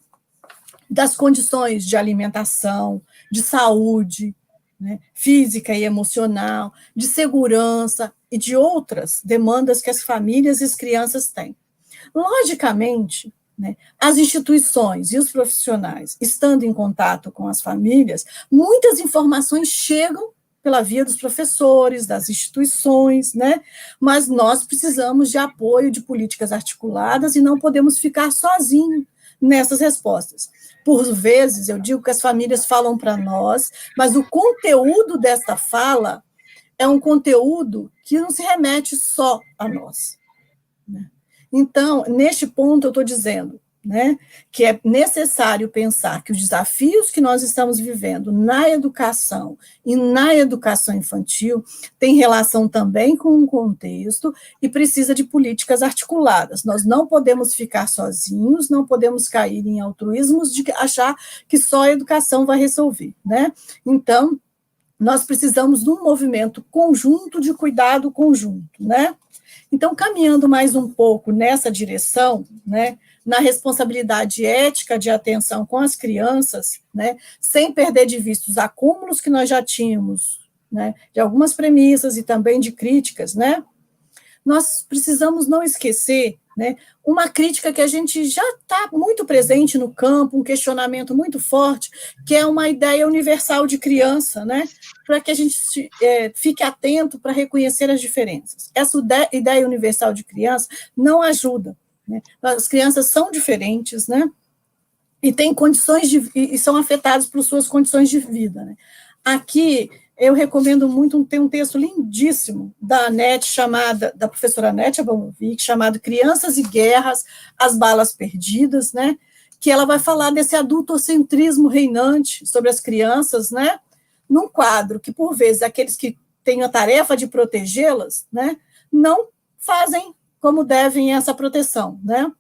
das condições de alimentação, de saúde, né, física e emocional, de segurança e de outras demandas que as famílias e as crianças têm. Logicamente, né, as instituições e os profissionais, estando em contato com as famílias, muitas informações chegam pela via dos professores, das instituições, né? Mas nós precisamos de apoio, de políticas articuladas, e não podemos ficar sozinhos nessas respostas. Por vezes, eu digo que as famílias falam para nós, mas o conteúdo desta fala é um conteúdo que não se remete só a nós. Né? Então, neste ponto, eu estou dizendo, né, que é necessário pensar que os desafios que nós estamos vivendo na educação e na educação infantil têm relação também com um contexto e precisa de políticas articuladas. Nós não podemos ficar sozinhos, não podemos cair em altruísmos de achar que só a educação vai resolver, né? Então, nós precisamos de um movimento conjunto de cuidado conjunto, né? Então, caminhando mais um pouco nessa direção, né, na responsabilidade ética de atenção com as crianças, né, sem perder de vista os acúmulos que nós já tínhamos, né, de algumas premissas e também de críticas, né, nós precisamos não esquecer, né, uma crítica que a gente já está muito presente no campo, um questionamento muito forte, que é uma ideia universal de criança, né, para que a gente fique atento para reconhecer as diferenças. Essa ideia universal de criança não ajuda. Né? As crianças são diferentes, né, e têm condições e são afetadas por suas condições de vida. Né? Aqui, eu recomendo muito, tem um texto lindíssimo da Anete, da professora Anete Abamovic, chamado Crianças e Guerras, as Balas Perdidas, né, que ela vai falar desse adultocentrismo reinante sobre as crianças, né, num quadro que, por vezes, aqueles que têm a tarefa de protegê-las, né, não fazem como devem essa proteção, né,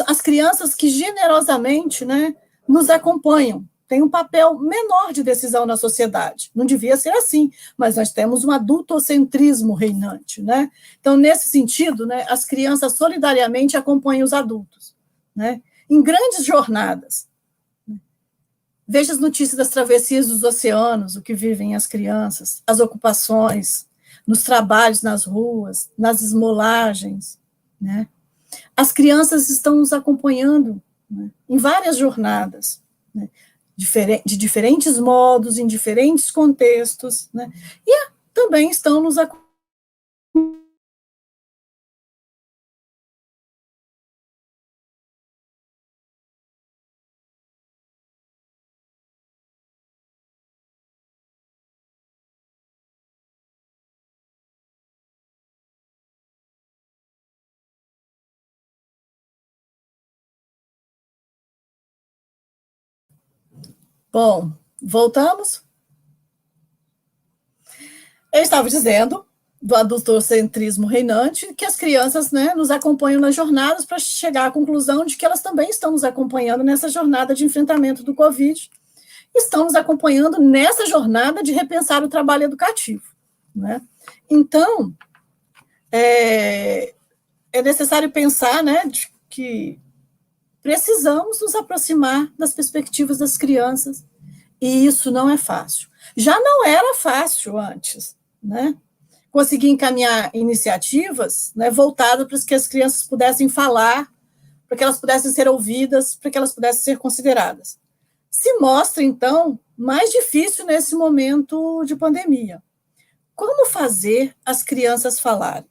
As crianças que generosamente, né, nos acompanham, têm um papel menor de decisão na sociedade. Não devia ser assim, mas nós temos um adultocentrismo reinante, né? Então, nesse sentido, né, as crianças solidariamente acompanham os adultos, né, em grandes jornadas. Veja as notícias das travessias dos oceanos, o que vivem as crianças, as ocupações, nos trabalhos nas ruas, nas esmolagens, né? As crianças estão nos acompanhando, né, em várias jornadas, né, de diferentes modos, em diferentes contextos, né, e também estão nos acompanhando. Bom, voltamos? Eu estava dizendo do adultocentrismo reinante, que as crianças, né, nos acompanham nas jornadas para chegar à conclusão de que elas também estão nos acompanhando nessa jornada de enfrentamento do Covid, estão nos acompanhando nessa jornada de repensar o trabalho educativo, né? Então, é necessário pensar, né, de que precisamos nos aproximar das perspectivas das crianças, e isso não é fácil. Já não era fácil antes, né? Conseguir encaminhar iniciativas, né, voltadas para que as crianças pudessem falar, para que elas pudessem ser ouvidas, para que elas pudessem ser consideradas. Se mostra, então, mais difícil nesse momento de pandemia. Como fazer as crianças falarem?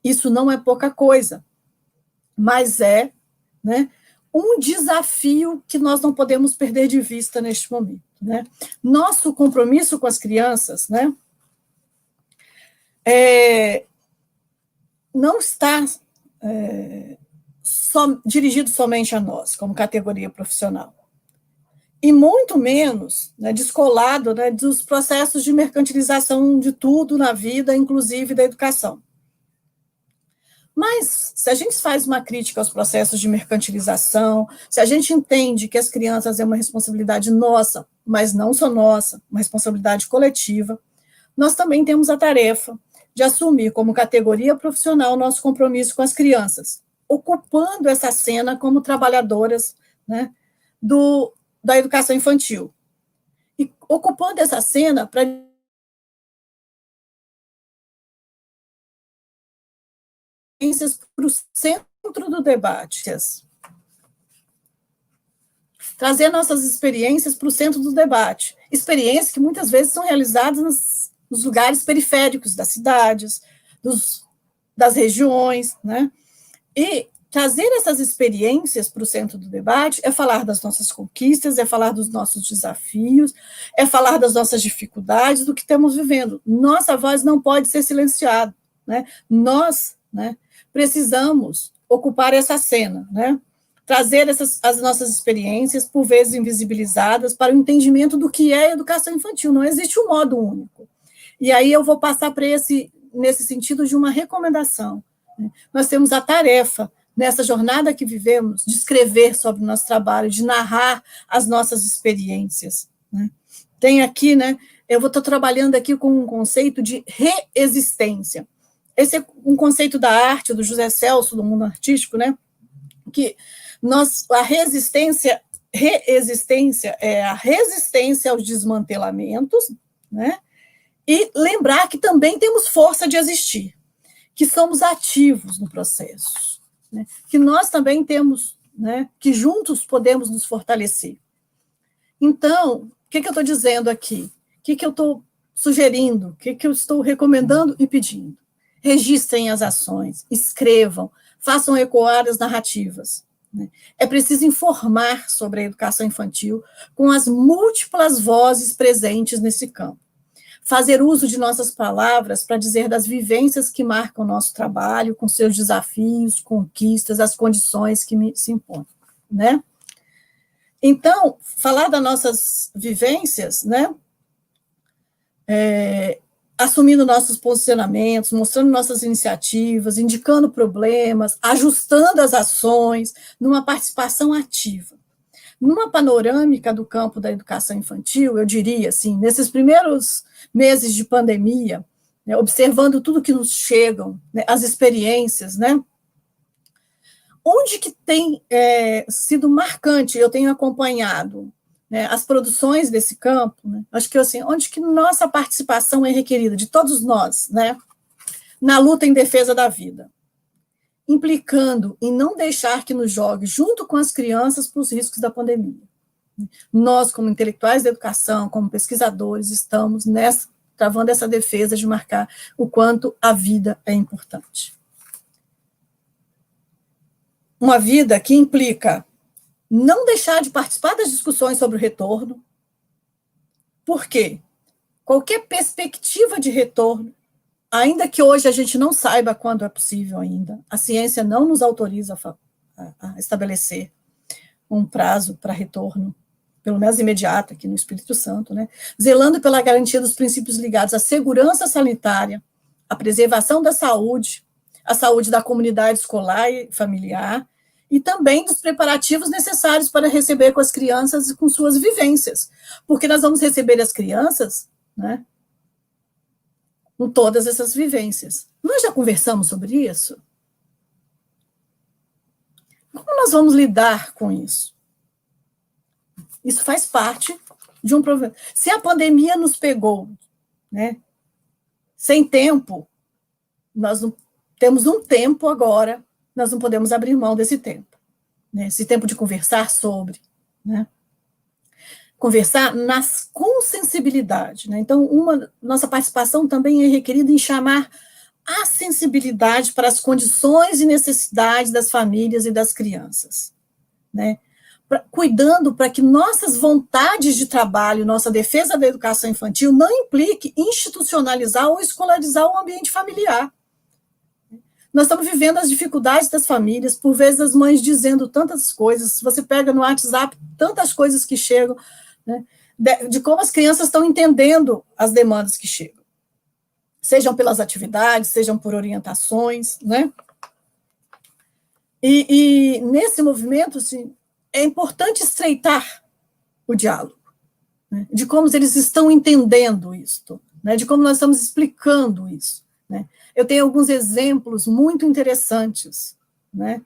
Isso não é pouca coisa, mas é, né, um desafio que nós não podemos perder de vista neste momento, né? Nosso compromisso com as crianças, né, não está dirigido somente a nós, como categoria profissional, e muito menos, né, descolado, né, dos processos de mercantilização de tudo na vida, inclusive da educação. Mas, se a gente faz uma crítica aos processos de mercantilização, se a gente entende que as crianças é uma responsabilidade nossa, mas não só nossa, uma responsabilidade coletiva, nós também temos a tarefa de assumir como categoria profissional nosso compromisso com as crianças, ocupando essa cena como trabalhadoras, né, da educação infantil. E ocupando essa cena para o centro do debate. Trazer nossas experiências para o centro do debate. Experiências que muitas vezes são realizadas nos lugares periféricos das cidades, das regiões, né? E trazer essas experiências para o centro do debate é falar das nossas conquistas, é falar dos nossos desafios, é falar das nossas dificuldades, do que estamos vivendo. Nossa voz não pode ser silenciada, né? Nós, né, precisamos ocupar essa cena, né? Trazer as nossas experiências, por vezes invisibilizadas, para o entendimento do que é educação infantil. Não existe um modo único. E aí eu vou passar para nesse sentido de uma recomendação. Né? Nós temos a tarefa, nessa jornada que vivemos, de escrever sobre o nosso trabalho, de narrar as nossas experiências. Né? Tem aqui, né, eu vou estar trabalhando aqui com um conceito de reexistência. Esse é um conceito da arte, do José Celso, do mundo artístico, né, que a reexistência é a resistência aos desmantelamentos, né, e lembrar que também temos força de existir, que somos ativos no processo, né, que nós também temos, né, que juntos podemos nos fortalecer. Então, o que eu estou dizendo aqui? O que eu estou sugerindo? O que eu estou recomendando e pedindo? Registrem as ações, escrevam, façam ecoar as narrativas. Né? É preciso informar sobre a educação infantil com as múltiplas vozes presentes nesse campo. Fazer uso de nossas palavras para dizer das vivências que marcam o nosso trabalho, com seus desafios, conquistas, as condições que se impõem. Né? Então, falar das nossas vivências, né, assumindo nossos posicionamentos, mostrando nossas iniciativas, indicando problemas, ajustando as ações, numa participação ativa. Numa panorâmica do campo da educação infantil, eu diria assim, nesses primeiros meses de pandemia, né, observando tudo que nos chegam, né, as experiências, né, onde que tem sido marcante, eu tenho acompanhado, né, as produções desse campo, né, acho que assim, onde que nossa participação é requerida, de todos nós, né, na luta em defesa da vida, implicando em não deixar que nos jogue junto com as crianças para os riscos da pandemia. Nós, como intelectuais da educação, como pesquisadores, estamos travando essa defesa de marcar o quanto a vida é importante. Uma vida que implica não deixar de participar das discussões sobre o retorno. Por quê? Qualquer perspectiva de retorno, ainda que hoje a gente não saiba quando é possível ainda, a ciência não nos autoriza a estabelecer um prazo para retorno, pelo menos imediato, aqui no Espírito Santo, né? Zelando pela garantia dos princípios ligados à segurança sanitária, à preservação da saúde, a saúde da comunidade escolar e familiar, e também dos preparativos necessários para receber com as crianças e com suas vivências, porque nós vamos receber as crianças, né, com todas essas vivências. Nós já conversamos sobre isso? Como nós vamos lidar com isso? Isso faz parte de um problema. Se a pandemia nos pegou, né, sem tempo, nós não temos um tempo agora, nós não podemos abrir mão desse tempo, né? Esse tempo de conversar sobre, né? Conversar com sensibilidade, né? Então, nossa participação também é requerida em chamar a sensibilidade para as condições e necessidades das famílias e das crianças, né? Cuidando para que nossas vontades de trabalho, nossa defesa da educação infantil não implique institucionalizar ou escolarizar o ambiente familiar. Nós estamos vivendo as dificuldades das famílias, por vezes as mães dizendo tantas coisas, se você pega no WhatsApp, tantas coisas que chegam, né, de como as crianças estão entendendo as demandas que chegam, sejam pelas atividades, sejam por orientações, né? E nesse movimento, assim, é importante estreitar o diálogo, né, de como eles estão entendendo isso, né, de como nós estamos explicando isso, né. Eu tenho alguns exemplos muito interessantes, né?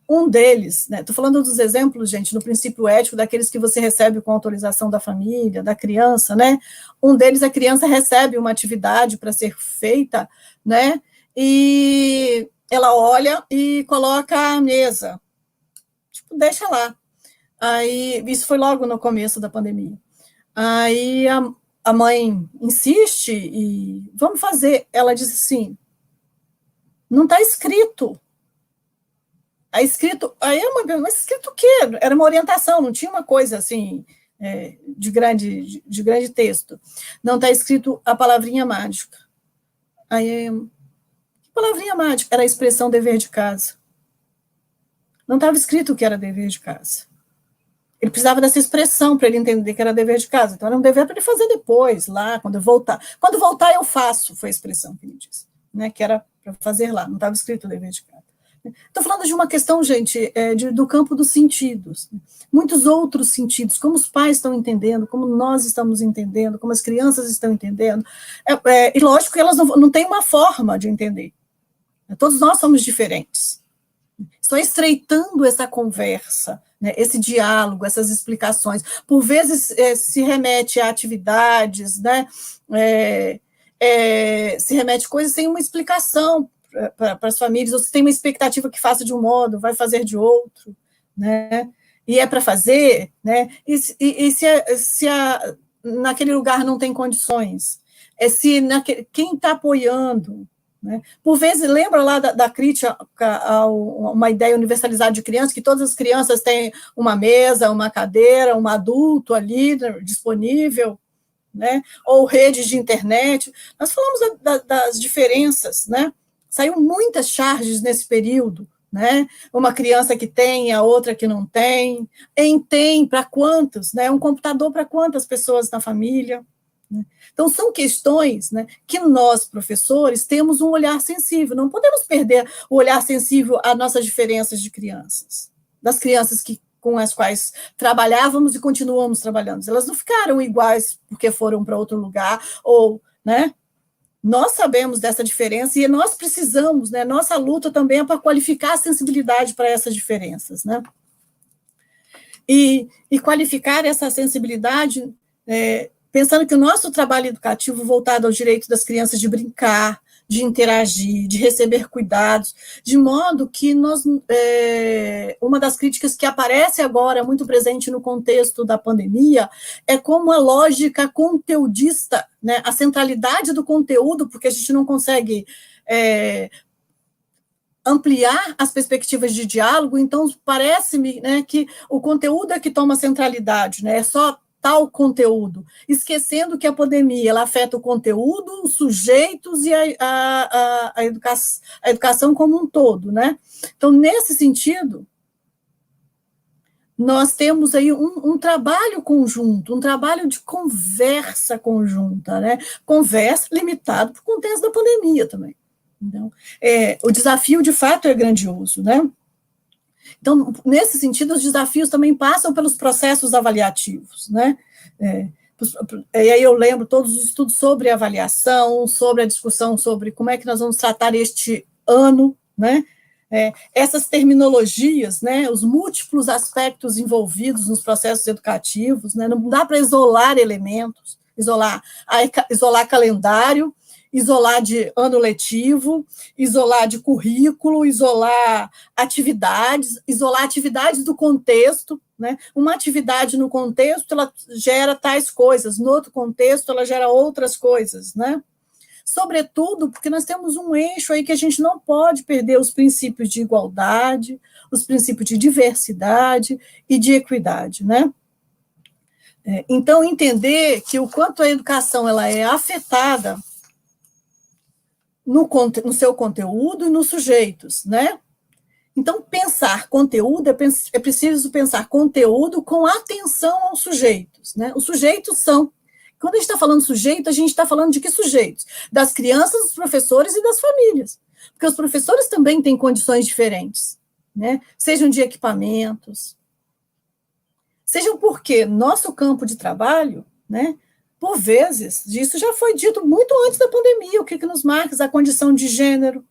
Um deles, né? Estou falando dos exemplos, gente, no princípio ético, daqueles que você recebe com autorização da família, da criança, né? Um deles, a criança recebe uma atividade para ser feita, né? E ela olha e coloca a mesa, tipo, deixa lá. Aí, isso foi logo no começo da pandemia. Aí a mãe insiste e vamos fazer. Ela diz assim, não está escrito. Aí escrito, aí a mãe pergunta, mas escrito o quê? Era uma orientação, não tinha uma coisa assim de grande texto. Não está escrito a palavrinha mágica. Aí, que palavrinha mágica? Era a expressão dever de casa. Não estava escrito o que era dever de casa. Ele precisava dessa expressão para ele entender que era dever de casa. Então, era um dever para ele fazer depois, lá, quando eu voltar. Quando voltar, eu faço, foi a expressão que ele disse, né, que era para fazer lá, não estava escrito dever de casa. Estou falando de uma questão, gente, do campo dos sentidos. Muitos outros sentidos, como os pais estão entendendo, como nós estamos entendendo, como as crianças estão entendendo. E lógico que elas não têm uma forma de entender. Todos nós somos diferentes. Só estreitando essa conversa, né, esse diálogo, essas explicações, por vezes se remete a atividades, né, se remete a coisas sem uma explicação para as famílias, ou se tem uma expectativa que faça de um modo, vai fazer de outro, né, e é para fazer, né, e se naquele lugar não tem condições, quem está apoiando, né? Por vezes, lembra lá da crítica a uma ideia universalizada de criança, que todas as crianças têm uma mesa, uma cadeira, um adulto ali disponível, né? Ou redes de internet. Nós falamos das diferenças, né? Saiu muitas charges nesse período, né? Uma criança que tem, a outra que não tem. Tem para quantos, né? Um computador para quantas pessoas na família, né? Então, são questões, né, que nós, professores, temos um olhar sensível. Não podemos perder o olhar sensível às nossas diferenças de crianças, das crianças com as quais trabalhávamos e continuamos trabalhando. Elas não ficaram iguais porque foram para outro lugar, ou, né? Nós sabemos dessa diferença e nós precisamos, né? Nossa luta também é para qualificar a sensibilidade para essas diferenças, né? E qualificar essa sensibilidade, pensando que o nosso trabalho educativo voltado ao direito das crianças de brincar, de interagir, de receber cuidados, de modo que uma das críticas que aparece agora, muito presente no contexto da pandemia, é como a lógica conteudista, né, a centralidade do conteúdo, porque a gente não consegue ampliar as perspectivas de diálogo, então parece-me, né, que o conteúdo é que toma centralidade, né, é só tal conteúdo, esquecendo que a pandemia ela afeta o conteúdo, os sujeitos e a educação como um todo, né? Então, nesse sentido, nós temos aí um trabalho conjunto, um trabalho de conversa conjunta, né? Conversa limitado para o contexto da pandemia também. Então, o desafio, de fato, é grandioso, né? Então, nesse sentido, os desafios também passam pelos processos avaliativos, né? E aí eu lembro todos os estudos sobre avaliação, sobre a discussão sobre como é que nós vamos tratar este ano, né? Essas terminologias, né? Os múltiplos aspectos envolvidos nos processos educativos, né? Não dá para isolar elementos, isolar calendário, isolar de ano letivo, isolar de currículo, isolar atividades do contexto, né? Uma atividade no contexto, ela gera tais coisas, no outro contexto, ela gera outras coisas, né? Sobretudo porque nós temos um eixo aí que a gente não pode perder os princípios de igualdade, os princípios de diversidade e de equidade, né? Então, entender que o quanto a educação ela é afetada no seu conteúdo e nos sujeitos, né? Então, pensar conteúdo, é preciso pensar conteúdo com atenção aos sujeitos, né? Os sujeitos são, quando a gente está falando sujeito, a gente está falando de que sujeitos? Das crianças, dos professores e das famílias, porque os professores também têm condições diferentes, né? Sejam de equipamentos, sejam porque nosso campo de trabalho, né? Por vezes, isso já foi dito muito antes da pandemia, o que nos marca a condição de gênero.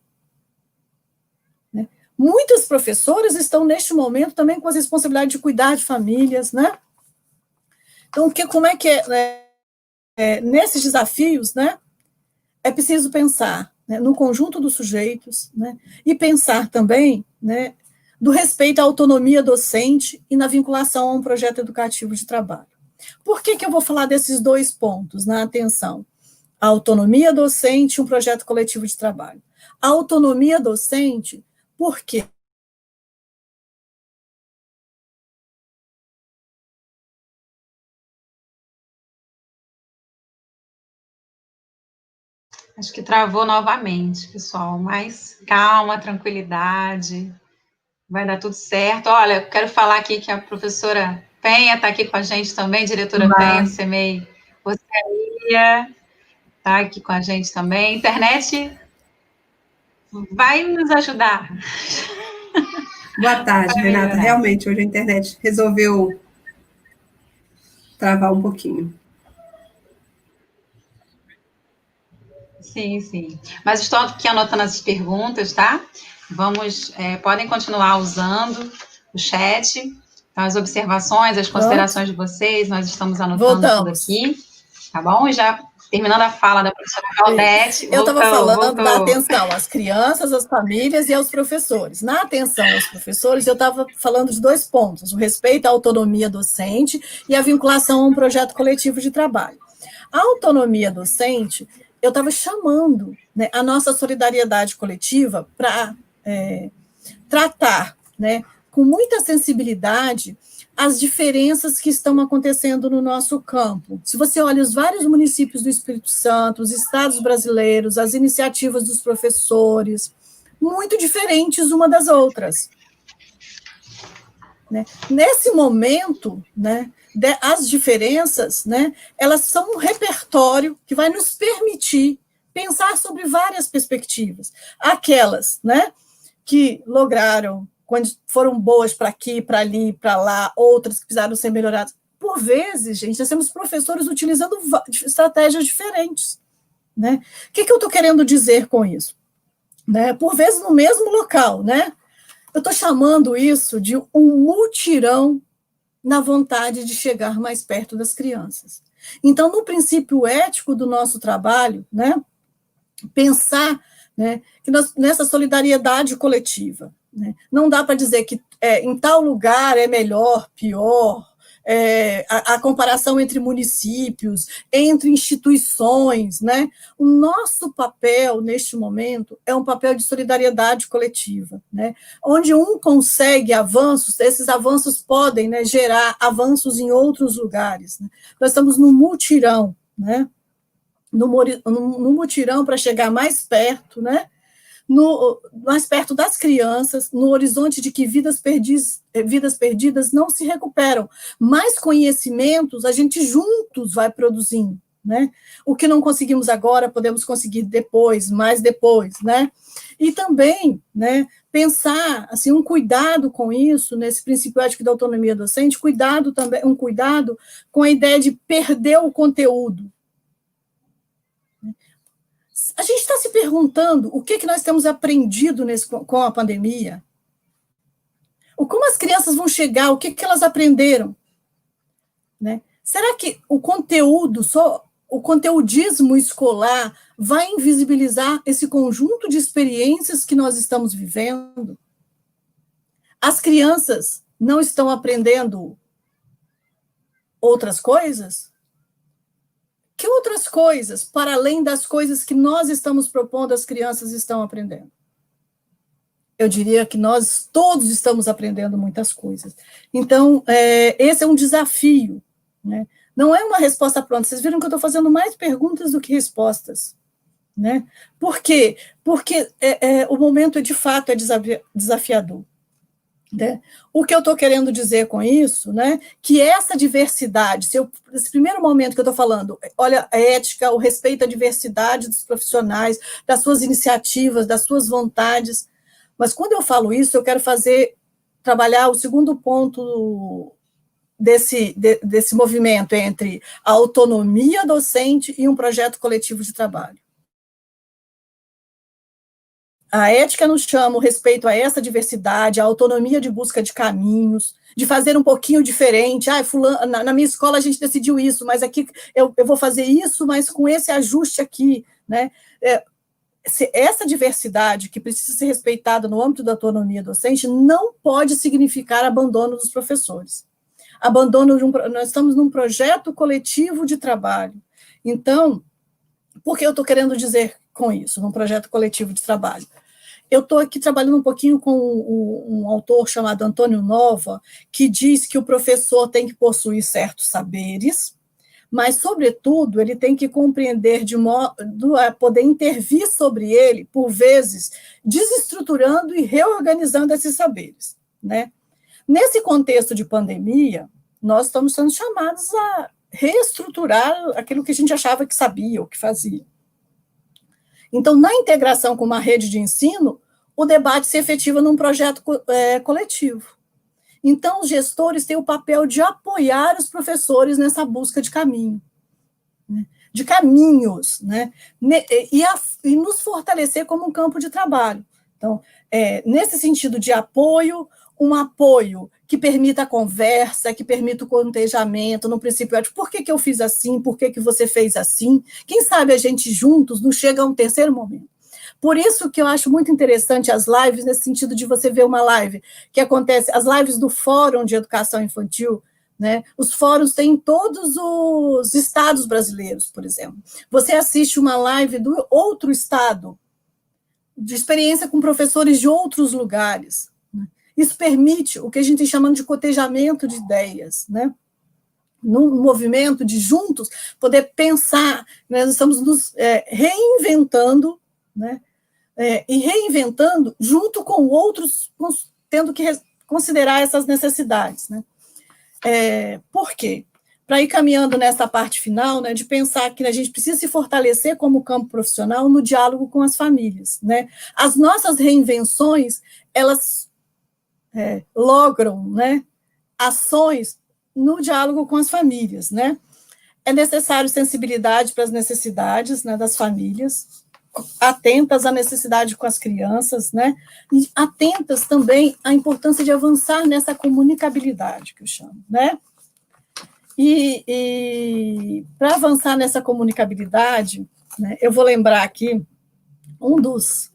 Né? Muitos professores estão, neste momento, também com a responsabilidade de cuidar de famílias, né? Então, como é que nesses desafios, né, é preciso pensar, né, no conjunto dos sujeitos, né, e pensar também, né, do respeito à autonomia docente e na vinculação a um projeto educativo de trabalho. Por que eu vou falar desses dois pontos na atenção? A autonomia docente e um projeto coletivo de trabalho. A autonomia docente, por quê? Acho que travou novamente, pessoal, mas calma, tranquilidade, vai dar tudo certo. Olha, eu quero falar aqui que a professora Penha está aqui com a gente também, diretora Penha do CEMEI Oceania, está aqui com a gente também. Internet vai nos ajudar. Boa tarde, Renata. Realmente, hoje a internet resolveu travar um pouquinho. Sim, sim. Mas estou aqui anotando as perguntas, tá? Podem continuar usando o chat, as observações, as considerações de vocês, nós estamos anotando tudo aqui, tá bom? E já terminando a fala da professora Claudete. Eu estava falando da atenção às crianças, às famílias e aos professores. Na atenção aos professores, eu estava falando de dois pontos: o respeito à autonomia docente e a vinculação a um projeto coletivo de trabalho. A autonomia docente, eu estava chamando, né, a nossa solidariedade coletiva para tratar, né, com muita sensibilidade as diferenças que estão acontecendo no nosso campo. Se você olha os vários municípios do Espírito Santo, os estados brasileiros, as iniciativas dos professores, muito diferentes uma das outras. Né? Nesse momento, né, as diferenças, né, elas são um repertório que vai nos permitir pensar sobre várias perspectivas. Aquelas, né, que lograram, quando foram boas para aqui, para ali, para lá, outras que precisaram ser melhoradas. Por vezes, gente, nós temos professores utilizando estratégias diferentes, né? O que eu estou querendo dizer com isso? Né? Por vezes no mesmo local, né? Eu estou chamando isso de um mutirão na vontade de chegar mais perto das crianças. Então, no princípio ético do nosso trabalho, né, pensar, né, que nessa solidariedade coletiva, né, não dá para dizer que em tal lugar é melhor, pior, a comparação entre municípios, entre instituições, né? O nosso papel, neste momento, é um papel de solidariedade coletiva, né? Onde um consegue avanços, esses avanços podem, né, gerar avanços em outros lugares, né? Nós estamos no mutirão, né? No mutirão para chegar mais perto, né? Mais perto das crianças, no horizonte de que vidas perdidas não se recuperam. Mais conhecimentos a gente juntos vai produzindo, né? O que não conseguimos agora, podemos conseguir depois, mais depois, né? E também, né, pensar, assim, um cuidado com isso, nesse princípio ético da autonomia docente, um cuidado com a ideia de perder o conteúdo. A gente está se perguntando o que nós temos aprendido com a pandemia. Como as crianças vão chegar, o que elas aprenderam. Né? Será que o conteudismo escolar vai invisibilizar esse conjunto de experiências que nós estamos vivendo? As crianças não estão aprendendo outras coisas? Que outras coisas, para além das coisas que nós estamos propondo, as crianças estão aprendendo? Eu diria que nós todos estamos aprendendo muitas coisas. Então, esse é um desafio, né? Não é uma resposta pronta. Vocês viram que eu estou fazendo mais perguntas do que respostas, né? Por quê? Porque o momento, de fato, é desafiador. Né? O que eu estou querendo dizer com isso, né, que essa diversidade, esse primeiro momento que eu estou falando, olha, a ética, o respeito à diversidade dos profissionais, das suas iniciativas, das suas vontades, mas quando eu falo isso, eu quero trabalhar o segundo ponto desse movimento entre a autonomia docente e um projeto coletivo de trabalho. A ética nos chama o respeito a essa diversidade, a autonomia de busca de caminhos, de fazer um pouquinho diferente. Na minha escola a gente decidiu isso, mas aqui eu vou fazer isso, mas com esse ajuste aqui, né? Essa diversidade que precisa ser respeitada no âmbito da autonomia docente não pode significar abandono dos professores. Nós estamos num projeto coletivo de trabalho. Então, por que eu estou querendo dizer com isso, num projeto coletivo de trabalho? Eu estou aqui trabalhando um pouquinho com um autor chamado Antônio Nova, que diz que o professor tem que possuir certos saberes, mas, sobretudo, ele tem que compreender de modo a poder intervir sobre ele, por vezes, desestruturando e reorganizando esses saberes. Né? Nesse contexto de pandemia, nós estamos sendo chamados a reestruturar aquilo que a gente achava que sabia ou que fazia. Então, na integração com uma rede de ensino, o debate se efetiva num projeto coletivo. Então, os gestores têm o papel de apoiar os professores nessa busca de caminho, né? De caminhos, né? E nos fortalecer como um campo de trabalho. Então, nesse sentido de apoio, um apoio que permita a conversa, que permita o contejamento, no princípio ético, por que eu fiz assim, por que você fez assim? Quem sabe a gente juntos não chega a um terceiro momento. Por isso que eu acho muito interessante as lives, nesse sentido de você ver uma live que acontece, as lives do Fórum de Educação Infantil, né? Os fóruns têm em todos os estados brasileiros, por exemplo. Você assiste uma live do outro estado, de experiência com professores de outros lugares. Né? Isso permite o que a gente está chamando de cotejamento de ideias, né? Num movimento de juntos poder pensar, né? Nós estamos nos reinventando, né? E reinventando junto com outros, tendo que considerar essas necessidades. Né? Por quê? Para ir caminhando nessa parte final, né, de pensar que a gente precisa se fortalecer como campo profissional no diálogo com as famílias, né? As nossas reinvenções, elas logram, né, ações no diálogo com as famílias, né? É necessário sensibilidade para as necessidades, né, das famílias, atentas à necessidade com as crianças, né? E atentas também à importância de avançar nessa comunicabilidade, que eu chamo, né? E para avançar nessa comunicabilidade, né, eu vou lembrar aqui um dos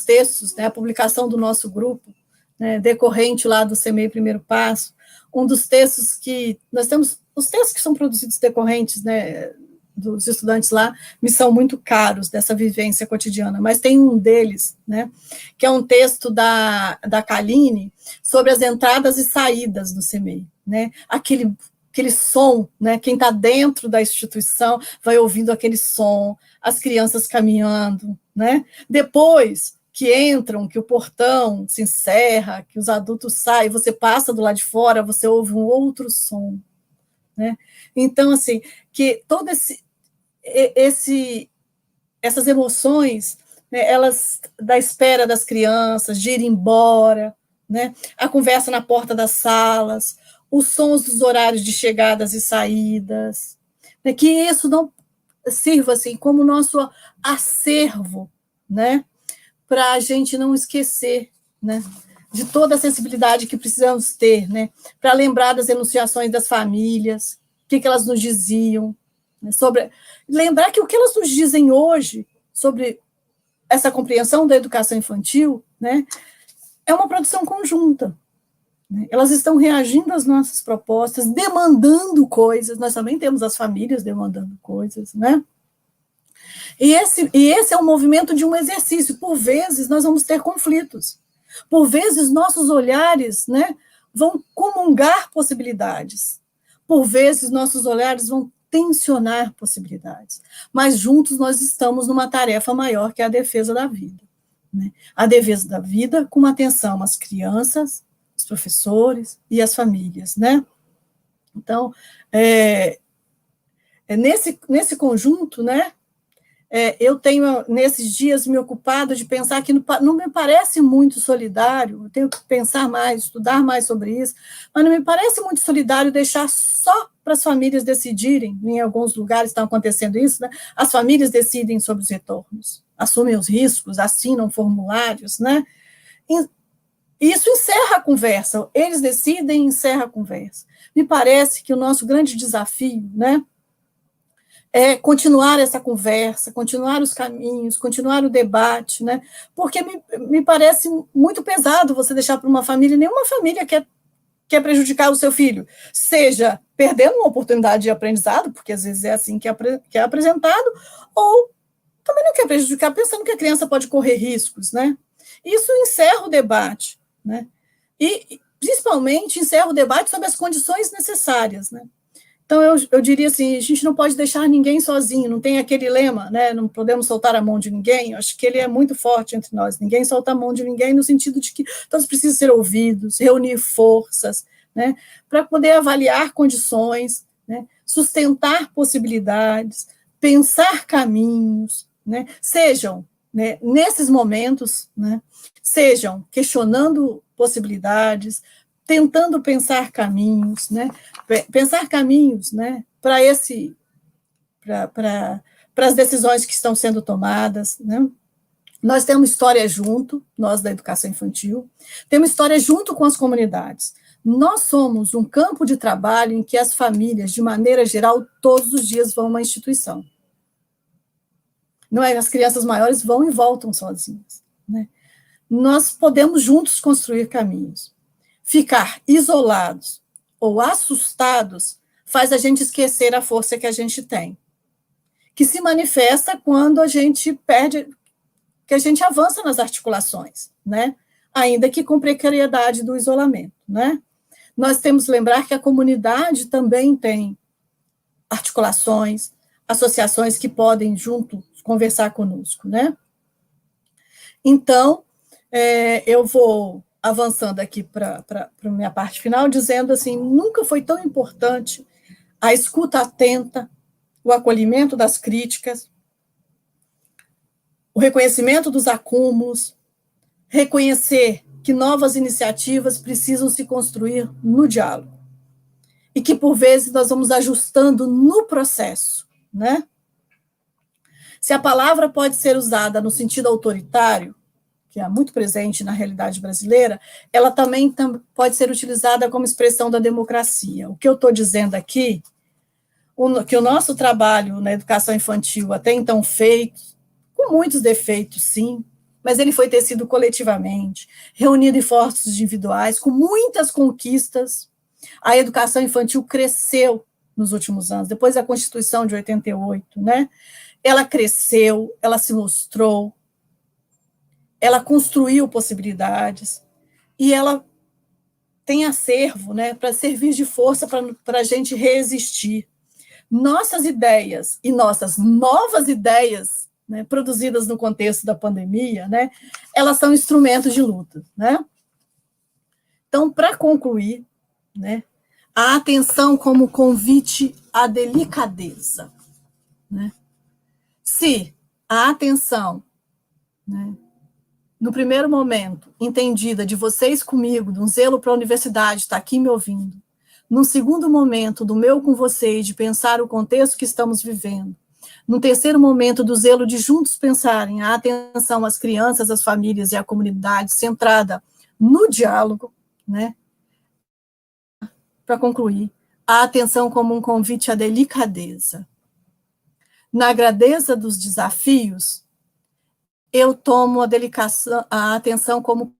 textos, né, a publicação do nosso grupo, né, decorrente lá do CEMEI Primeiro Passo, um dos textos que nós temos, os textos que são produzidos decorrentes, né, dos estudantes lá, me são muito caros dessa vivência cotidiana, mas tem um deles, né, que é um texto da Kaline sobre as entradas e saídas do CEMEI, né, aquele som, né, quem está dentro da instituição vai ouvindo aquele som, as crianças caminhando, né, depois que entram, que o portão se encerra, que os adultos saem, você passa do lado de fora, você ouve um outro som, né, então, assim, que todo essas emoções, né, elas, da espera das crianças, de ir embora, né, a conversa na porta das salas, os sons dos horários de chegadas e saídas, né, que isso não sirva assim como nosso acervo, né, para a gente não esquecer, né, de toda a sensibilidade que precisamos ter, né, para lembrar das enunciações das famílias, o que elas nos diziam, né, sobre lembrar que o que elas nos dizem hoje sobre essa compreensão da educação infantil, né, é uma produção conjunta. Elas estão reagindo às nossas propostas, demandando coisas, nós também temos as famílias demandando coisas, né? E esse é um movimento de um exercício. Por vezes, nós vamos ter conflitos. Por vezes, nossos olhares, né, vão comungar possibilidades. Por vezes, nossos olhares vão tensionar possibilidades. Mas juntos nós estamos numa tarefa maior, que é a defesa da vida, né? A defesa da vida com atenção às crianças, os professores e as famílias, né? Então, nesse conjunto, né, eu tenho, nesses dias, me ocupado de pensar que não me parece muito solidário, eu tenho que pensar mais, estudar mais sobre isso, mas não me parece muito solidário deixar só para as famílias decidirem, em alguns lugares está acontecendo isso, né, as famílias decidem sobre os retornos, assumem os riscos, assinam formulários, né, isso encerra a conversa, eles decidem e encerra a conversa. Me parece que o nosso grande desafio, né, é continuar essa conversa, continuar os caminhos, continuar o debate, né, porque me parece muito pesado você deixar para uma família, nenhuma família quer prejudicar o seu filho, seja perdendo uma oportunidade de aprendizado, porque às vezes é assim que é apresentado, ou também não quer prejudicar, pensando que a criança pode correr riscos, né, isso encerra o debate, né? E, principalmente, encerra o debate sobre as condições necessárias, né? Então, eu diria assim, a gente não pode deixar ninguém sozinho, não tem aquele lema, né? Não podemos soltar a mão de ninguém, eu acho que ele é muito forte entre nós, ninguém solta a mão de ninguém, no sentido de que todos precisam ser ouvidos, reunir forças, né? Para poder avaliar condições, né? Sustentar possibilidades, pensar caminhos, né? Sejam, né, nesses momentos, né, sejam questionando possibilidades, tentando pensar caminhos, né, para as decisões que estão sendo tomadas, né. Nós temos história junto, nós da educação infantil, temos história junto com as comunidades. Nós somos um campo de trabalho em que as famílias, de maneira geral, todos os dias vão a uma instituição. Não é? As crianças maiores vão e voltam sozinhas, né? Nós podemos juntos construir caminhos. Ficar isolados ou assustados faz a gente esquecer a força que a gente tem, que se manifesta quando a gente perde, que a gente avança nas articulações, né? Ainda que com precariedade do isolamento, né? Nós temos que lembrar que a comunidade também tem articulações, associações que podem junto conversar conosco, né? Então, eu vou avançando aqui para a minha parte final, dizendo assim, nunca foi tão importante a escuta atenta, o acolhimento das críticas, o reconhecimento dos acúmulos, reconhecer que novas iniciativas precisam se construir no diálogo. E que, por vezes, nós vamos ajustando no processo, né? Se a palavra pode ser usada no sentido autoritário, que é muito presente na realidade brasileira, ela também pode ser utilizada como expressão da democracia. O que eu estou dizendo aqui, que o nosso trabalho na educação infantil, até então feito, com muitos defeitos, sim, mas ele foi tecido coletivamente, reunido em esforços individuais, com muitas conquistas. A educação infantil cresceu nos últimos anos, depois da Constituição de 88, né? Ela cresceu, ela se mostrou, ela construiu possibilidades, e ela tem acervo, né, para servir de força para a gente resistir. Nossas ideias e nossas novas ideias, né, produzidas no contexto da pandemia, né, elas são instrumentos de luta, né? Então, para concluir, né, a atenção como convite à delicadeza, né? Se a atenção, né, no primeiro momento, entendida de vocês comigo, de um zelo para a universidade, está aqui me ouvindo, num segundo momento, do meu com vocês, de pensar o contexto que estamos vivendo, no terceiro momento, do zelo de juntos pensarem a atenção às crianças, às famílias e à comunidade, centrada no diálogo, né? Para concluir, a atenção como um convite à delicadeza. Na grandeza dos desafios, eu tomo a atenção como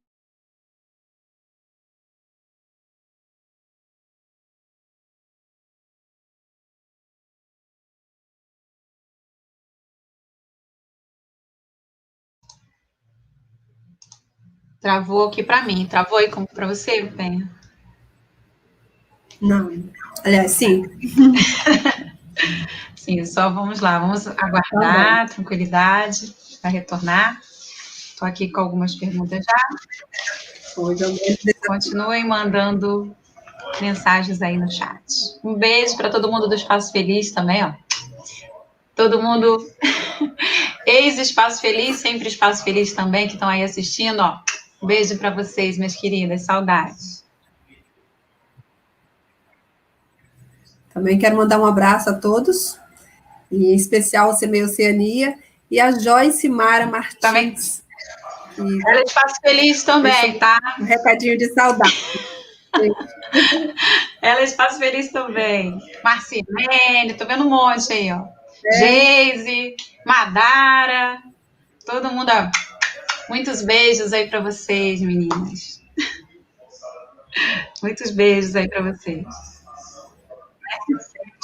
Travou aqui para mim. Travou aí para você, Penha? Não. Aliás, sim. Sim, só vamos lá. Vamos aguardar, tranquilidade, para retornar. Estou aqui com algumas perguntas já. Continuem mandando mensagens aí no chat. Um beijo para todo mundo do Espaço Feliz também, ó. Todo mundo ex-Espaço Feliz, sempre Espaço Feliz também, que estão aí assistindo, ó. Um beijo para vocês, minhas queridas, saudades. Também quero mandar um abraço a todos, em especial ao CMEI Oceania, e a Joyce Mara Martins. Também. Ela é Espaço Feliz também, tá? Um recadinho de saudade. Ela é Espaço Feliz também. Marcilene, tô vendo um monte aí, ó. Geise, Madara, todo mundo, ó. Muitos beijos aí para vocês, meninas. Muitos beijos aí para vocês.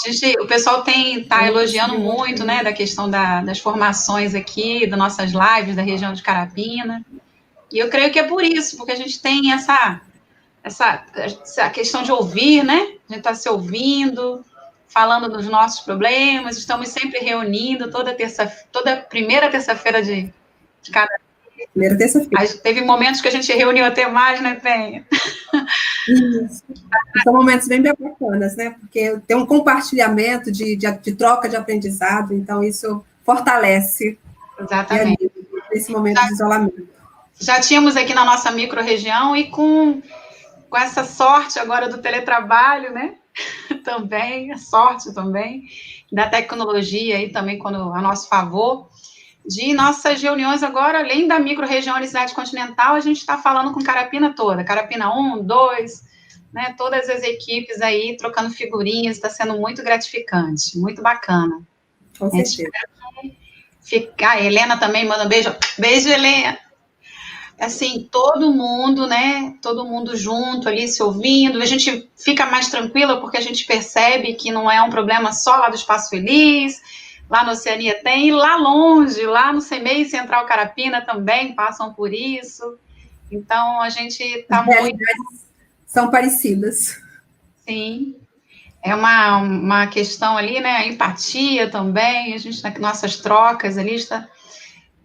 Gente, o pessoal tá elogiando muito, né, da questão das formações aqui, das nossas lives da região de Carapina. E eu creio que é por isso, porque a gente tem essa questão de ouvir, né? A gente está se ouvindo, falando dos nossos problemas, estamos sempre reunindo toda primeira terça-feira de cada. Primeira terça-feira. Teve momentos que a gente reuniu até mais, né, Penha? Isso. São momentos bem bacanas, né? Porque tem um compartilhamento de troca de aprendizado, então isso fortalece. Exatamente. Nesse momento de isolamento. Já tínhamos aqui na nossa micro-região e com essa sorte agora do teletrabalho, né? Também, a sorte também, da tecnologia aí também a nosso favor, de nossas reuniões agora, além da micro-região Universidade Continental, a gente está falando com Carapina toda, Carapina 1, 2, né? Todas as equipes aí trocando figurinhas, está sendo muito gratificante, muito bacana. Com certeza. A Helena também manda um beijo. Beijo, Helena. Assim, todo mundo, né, todo mundo junto ali, se ouvindo, a gente fica mais tranquila porque a gente percebe que não é um problema só lá do Espaço Feliz, lá na Oceania tem, e lá longe, lá no CMEI Central Carapina também passam por isso, então a gente está muito... São parecidas. Sim, é uma questão ali, né, a empatia também, a gente, nas nossas trocas ali, está...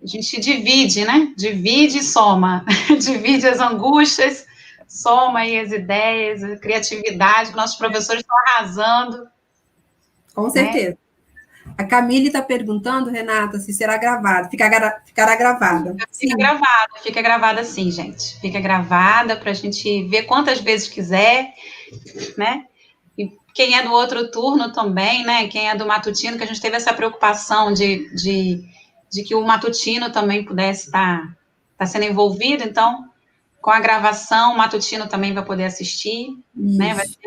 A gente divide, né? Divide e soma. Divide as angústias, soma aí as ideias, a criatividade. Nossos professores estão arrasando. Com certeza. Né? A Camille está perguntando, Renata, se será gravado. Ficará gravada. Fica gravada sim, gente. Fica gravada para a gente ver quantas vezes quiser, né? E quem é do outro turno também, né? Quem é do matutino, que a gente teve essa preocupação de que o matutino também pudesse estar sendo envolvido, então, com a gravação, o matutino também vai poder assistir, né? Vai ser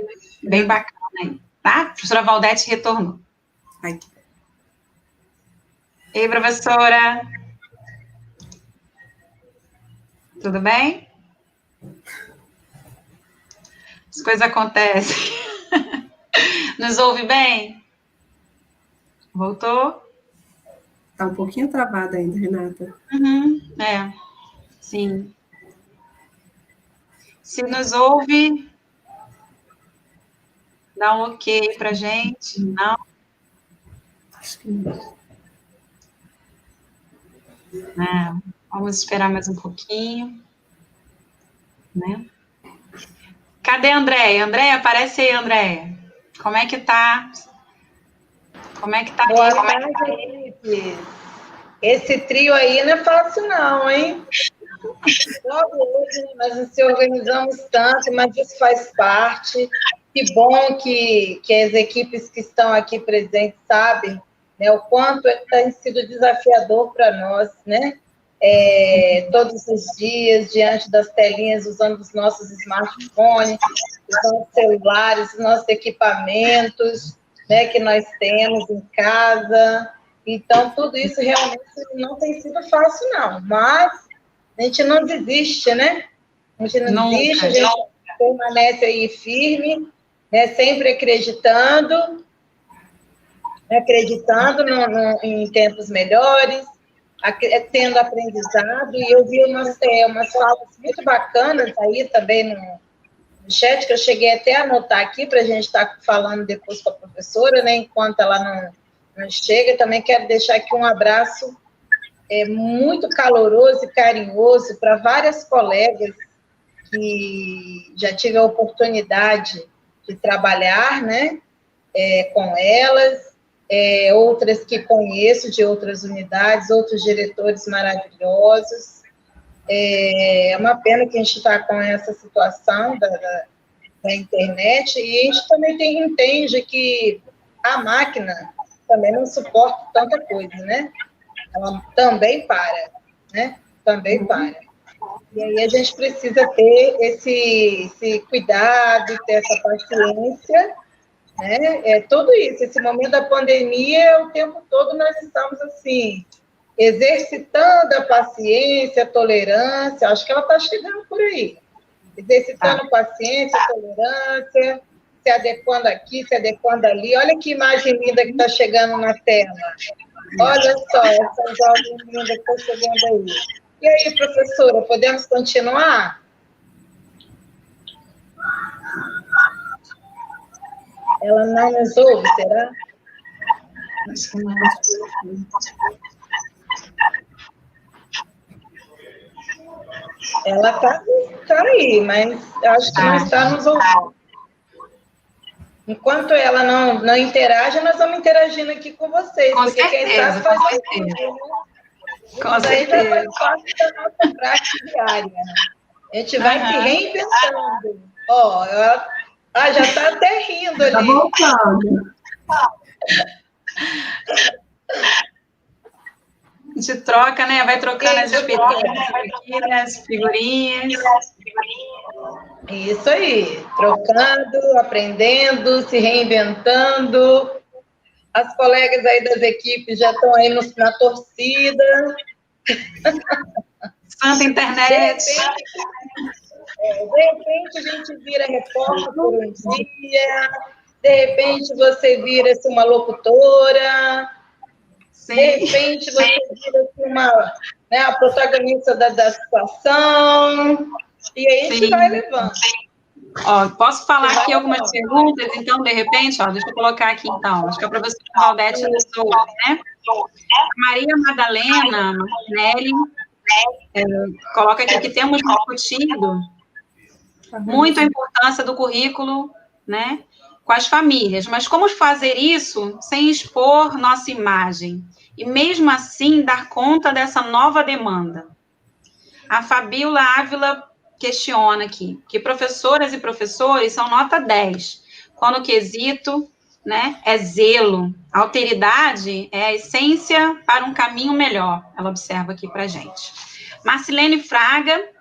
bem bacana aí, tá? A professora Valdete retornou. Ai. Ei, professora! Tudo bem? As coisas acontecem. Nos ouve bem? Voltou? Está um pouquinho travada ainda, Renata. Sim. Se nos ouve, dá um ok para gente. Não? Acho que não. Vamos esperar mais um pouquinho. Né? Cadê a Andréia? Andréia, aparece aí, Andréia. Como é que tá? Como é que tá? Boa tarde, equipe. Esse trio aí não é fácil não, hein? Logo hoje nós não se organizamos tanto, mas isso faz parte. Que bom que as equipes que estão aqui presentes sabem, né, o quanto tem sido desafiador para nós, né? Todos os dias, diante das telinhas, usando os nossos smartphones, os nossos celulares, os nossos equipamentos, né, que nós temos em casa. Então, tudo isso realmente não tem sido fácil, não. Mas a gente não desiste, né? A gente não desiste, a gente permanece aí firme, né, sempre acreditando em tempos melhores, tendo aprendizado. E eu vi umas falas muito bacanas aí também no chat, que eu cheguei até a anotar aqui para a gente estar falando depois com a professora, né, enquanto ela não chega. Também quero deixar aqui um abraço muito caloroso e carinhoso para várias colegas que já tive a oportunidade de trabalhar, né, com elas, outras que conheço de outras unidades, outros diretores maravilhosos. É uma pena que a gente está com essa situação da internet, e a gente também entende que a máquina também não suporta tanta coisa, né? Ela também para, né? Também para. E aí a gente precisa ter esse cuidado, ter essa paciência, né? Tudo isso, esse momento da pandemia, o tempo todo nós estamos assim, exercitando a paciência, a tolerância. Acho que ela está chegando por aí. Exercitando a paciência, a tolerância, se adequando aqui, se adequando ali. Olha que imagem linda que está chegando na tela. Olha só, essa jovem linda que está chegando aí. E aí, professora, podemos continuar? Ela não nos ouve, será? Acho que não. Ela está aí, mas acho que não está nos ouvindo. Enquanto ela não interage, nós vamos interagindo aqui com vocês. Com porque certeza, quem sabe faz com isso aí já faz parte da nossa prática diária. A gente vai se reinventando. Ó, já está até rindo ali. Está voltando. A gente troca, né? Vai trocando as experiências aqui, né? As figurinhas. Isso aí. Trocando, aprendendo, se reinventando. As colegas aí das equipes já estão aí na torcida. Santa internet. De repente a gente vira repórter por um dia. De repente você vira-se uma locutora. Sim. De repente você vira-se a protagonista da situação. E aí a gente vai levando. Ó, posso falar aqui algumas perguntas, então, de repente? Ó, deixa eu colocar aqui, então. Acho que a professora Valdete nos ouve, né? Maria Madalena Martinelli coloca aqui que temos discutido muito a importância do currículo, né, com as famílias, mas como fazer isso sem expor nossa imagem e mesmo assim dar conta dessa nova demanda? A Fabiola Ávila questiona aqui que professoras e professores são nota 10, quando o quesito, né, é zelo. A alteridade é a essência para um caminho melhor, ela observa aqui para a gente. Marcilene Fraga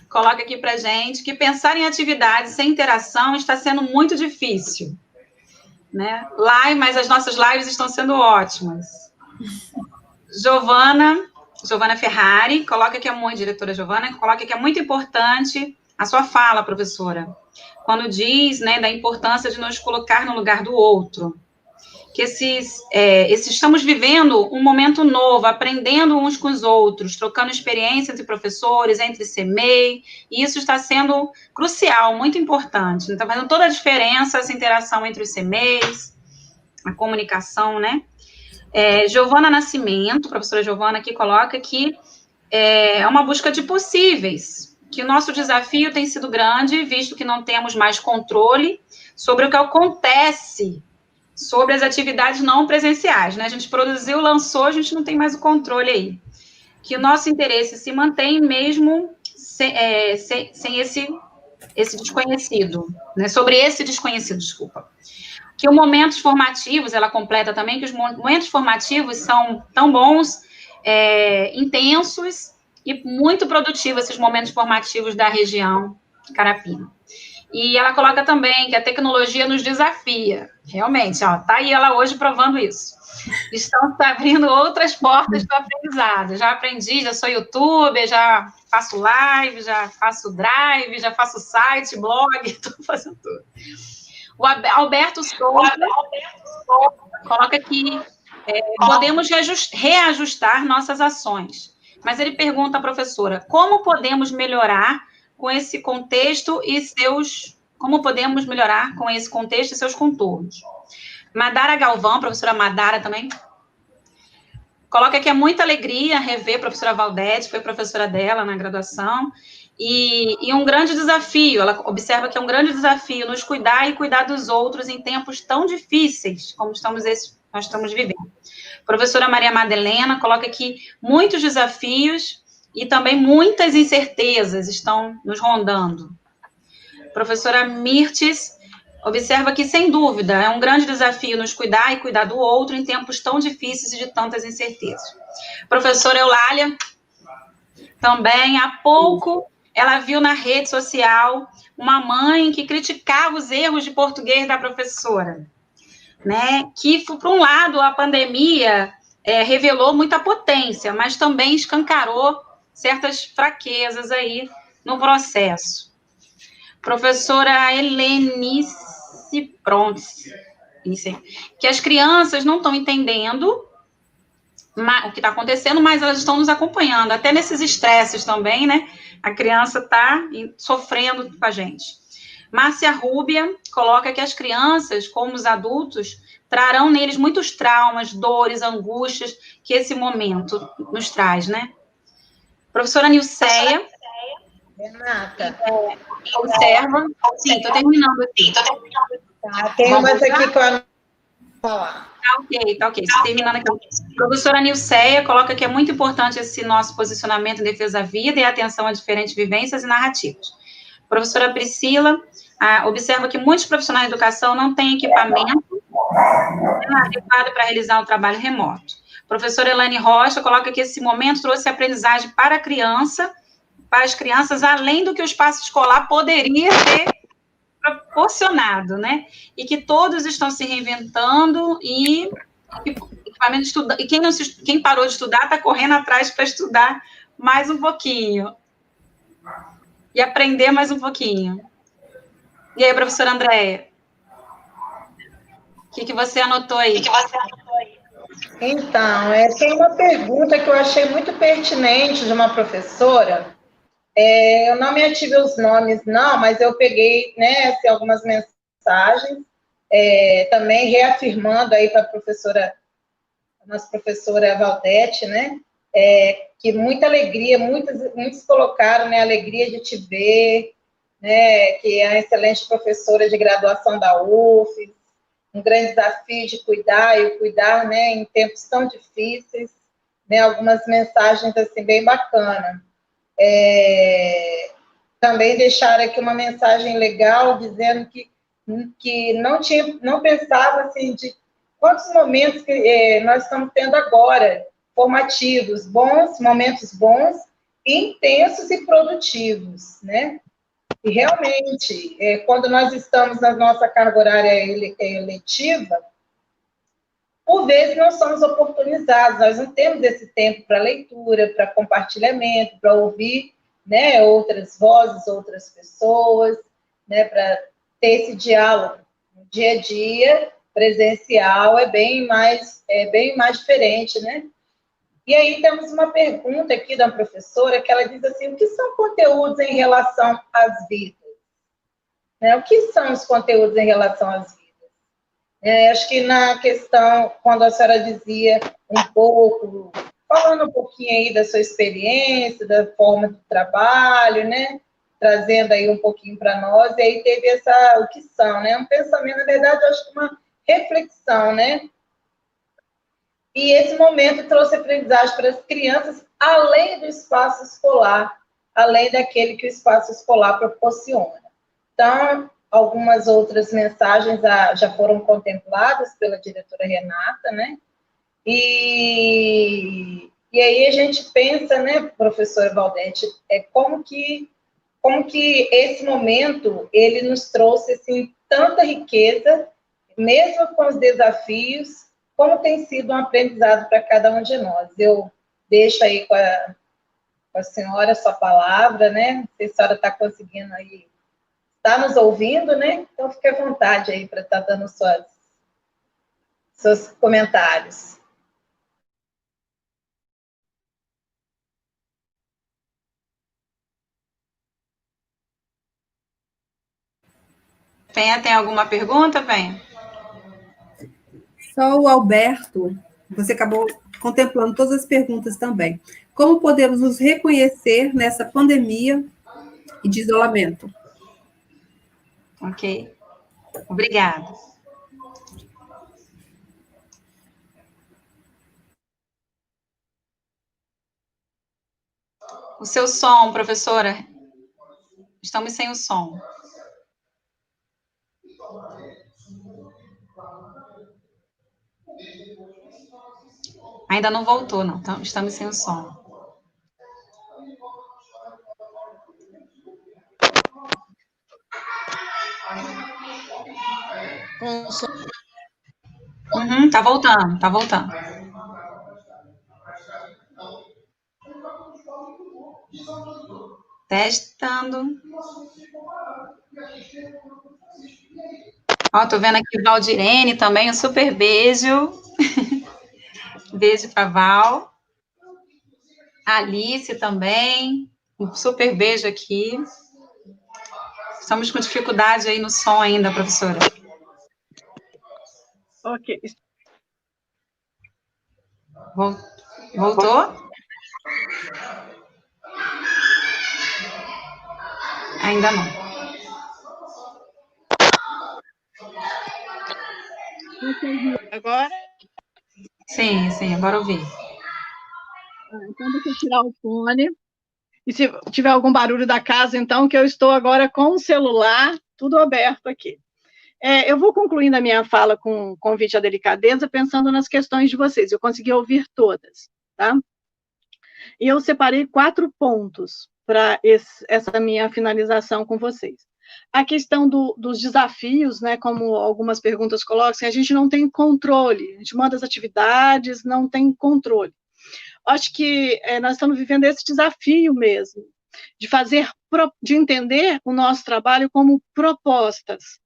coloca aqui para a gente que pensar em atividades sem interação está sendo muito difícil, né? Mas as nossas lives estão sendo ótimas. Giovana Ferrari coloca que é muito, diretora Giovana, coloca que é muito importante a sua fala, professora, quando diz, né, da importância de nos colocar no lugar do outro, que estamos vivendo um momento novo, aprendendo uns com os outros, trocando experiência entre professores, entre CMEI, e isso está sendo crucial, muito importante. Está fazendo toda a diferença essa interação entre os CMEIs, a comunicação, né? Giovana Nascimento, professora Giovana, aqui coloca que é uma busca de possíveis, que o nosso desafio tem sido grande, visto que não temos mais controle sobre o que acontece sobre as atividades não presenciais, né? A gente produziu, lançou, a gente não tem mais o controle aí. Que o nosso interesse se mantém mesmo sem esse desconhecido, né? Sobre esse desconhecido, desculpa. Que os momentos formativos, ela completa também, que os momentos formativos são tão bons, intensos e muito produtivos, esses momentos formativos da região Carapina. E ela coloca também que a tecnologia nos desafia. Realmente, ó, tá aí ela hoje provando isso. Estão abrindo outras portas do aprendizado. Já aprendi, já sou youtuber, já faço live, já faço drive, já faço site, blog, estou fazendo tudo. O Alberto Souza coloca que podemos reajustar nossas ações. Mas ele pergunta à professora, como podemos melhorar com esse contexto e seus contornos? Madara Galvão, professora Madara também, coloca que é muita alegria rever a professora Valdete, que foi professora dela na graduação, e um grande desafio, ela observa que é um grande desafio nos cuidar e cuidar dos outros em tempos tão difíceis como nós estamos vivendo. A professora Maria Madalena coloca que muitos desafios e também muitas incertezas estão nos rondando. A professora Mirtes observa que, sem dúvida, é um grande desafio nos cuidar e cuidar do outro em tempos tão difíceis e de tantas incertezas. A professora Eulália, também, há pouco, ela viu na rede social uma mãe que criticava os erros de português da professora, né? Que, por um lado, a pandemia revelou muita potência, mas também escancarou certas fraquezas aí no processo. Professora Helenice Pronce, que as crianças não estão entendendo o que está acontecendo, mas elas estão nos acompanhando, até nesses estresses também, né? A criança está sofrendo com a gente. Márcia Rúbia coloca que as crianças, como os adultos, trarão neles muitos traumas, dores, angústias que esse momento nos traz, né? Professora Nilceia. Renata. Observa. Sim, estou terminando aqui. Tá, tem umas aqui que eu não vou falar. Tá ok. Terminando aqui. Professora Nilceia coloca que é muito importante esse nosso posicionamento em defesa da vida e atenção a diferentes vivências e narrativas. Professora Priscila observa que muitos profissionais de educação não têm equipamento adequado para realizar o trabalho remoto. Professora Elane Rocha coloca que esse momento trouxe aprendizagem para as crianças, além do que o espaço escolar poderia ter proporcionado, né? E que todos estão se reinventando e quem parou de estudar está correndo atrás para estudar mais um pouquinho e aprender mais um pouquinho. E aí, professora Andréia? O que você anotou aí? Então, tem uma pergunta que eu achei muito pertinente de uma professora. Eu não me ative os nomes, não, mas eu peguei, né, algumas mensagens, também reafirmando aí para a professora nossa professora Valdete, né? Que muita alegria, muitos colocaram, né, alegria de te ver, né, que é uma excelente professora de graduação da UF, um grande desafio de cuidar, e cuidar, né, em tempos tão difíceis, né, algumas mensagens, assim, bem bacanas. Também deixaram aqui uma mensagem legal, dizendo que não pensava, assim, de quantos momentos que nós estamos tendo agora, formativos, momentos bons, intensos e produtivos, né? E realmente, quando nós estamos na nossa carga horária eletiva, por vezes não somos oportunizados, nós não temos esse tempo para leitura, para compartilhamento, para ouvir, né, outras vozes, outras pessoas, né, para ter esse diálogo. No dia a dia, presencial, é bem mais diferente, né? E aí temos uma pergunta aqui da professora, que ela diz assim, o que são conteúdos em relação às vidas? Né? O que são os conteúdos em relação às vidas? Acho que na questão, quando a senhora dizia um pouco, falando um pouquinho aí da sua experiência, da forma do trabalho, né? Trazendo aí um pouquinho para nós, e aí teve o que são, né? Um pensamento, na verdade, eu acho que uma reflexão, né? E esse momento trouxe aprendizagem para as crianças, além do espaço escolar, além daquele que o espaço escolar proporciona. Então, algumas outras mensagens já foram contempladas pela diretora Renata, né? E aí a gente pensa, né, professora Valdete, como que esse momento, ele nos trouxe, assim, tanta riqueza, mesmo com os desafios, como tem sido um aprendizado para cada um de nós. Eu deixo aí com a senhora a sua palavra, né? Não sei se a senhora está conseguindo aí, está nos ouvindo, né? Então, fique à vontade aí para estar dando seus comentários. Tem alguma pergunta, Penha? Só o Alberto, você acabou contemplando todas as perguntas também. Como podemos nos reconhecer nessa pandemia e de isolamento? Ok. Obrigada. O seu som, professora. Estamos sem o som. Ainda não voltou, não. Então, estamos sem o som. Tá voltando, tá voltando. Testando. Ó, tô vendo aqui Valdirene também, um super beijo. Beijo para Val. Alice também, um super beijo aqui. Estamos com dificuldade aí no som ainda, professora. Ok. Voltou? Ainda não. Agora? Sim, agora ouvi. Então, deixa eu tirar o fone. E se tiver algum barulho da casa, então, que eu estou agora com o celular, tudo aberto aqui. Eu vou concluindo a minha fala com convite à delicadeza, pensando nas questões de vocês. Eu consegui ouvir todas, tá? E eu separei 4 pontos para essa minha finalização com vocês. A questão dos desafios, né, como algumas perguntas colocam, assim, a gente não tem controle, a gente manda as atividades, não tem controle. Acho que nós estamos vivendo esse desafio mesmo, de entender o nosso trabalho como propostas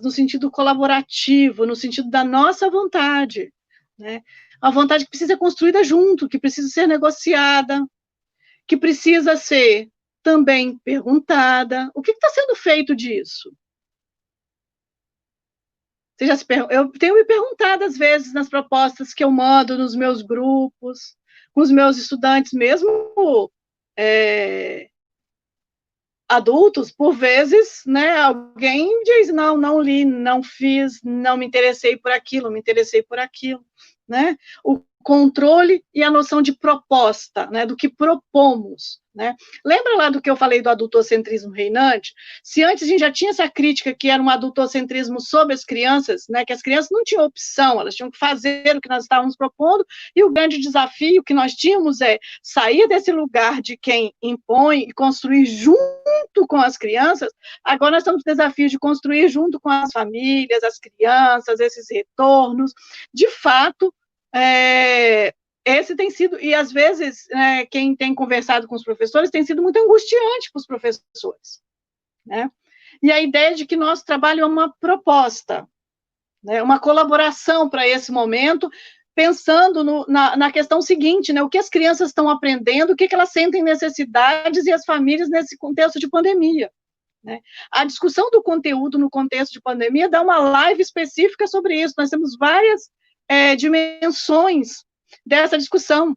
no sentido colaborativo, no sentido da nossa vontade, né? A vontade que precisa ser construída junto, que precisa ser negociada, que precisa ser também perguntada. O que está sendo feito disso? Eu tenho me perguntado, às vezes, nas propostas que eu mando nos meus grupos, com os meus estudantes, mesmo adultos, por vezes, né, alguém diz, não li, não fiz, não me interessei por aquilo, né? O controle e a noção de proposta, né, do que propomos, né? Lembra lá do que eu falei do adultocentrismo reinante? Se antes a gente já tinha essa crítica que era um adultocentrismo sobre as crianças, né, que as crianças não tinham opção, elas tinham que fazer o que nós estávamos propondo, e o grande desafio que nós tínhamos é sair desse lugar de quem impõe e construir junto com as crianças. Agora nós estamos no desafio de construir junto com as famílias, as crianças, esses retornos. De fato, esse tem sido, e às vezes, quem tem conversado com os professores, tem sido muito angustiante para os professores, né? E a ideia de que nosso trabalho é uma proposta, né, uma colaboração para esse momento, pensando na questão seguinte, né, o que as crianças estão aprendendo, o que elas sentem necessidades, e as famílias nesse contexto de pandemia, né? A discussão do conteúdo no contexto de pandemia dá uma live específica sobre isso. Nós temos várias dimensões dessa discussão,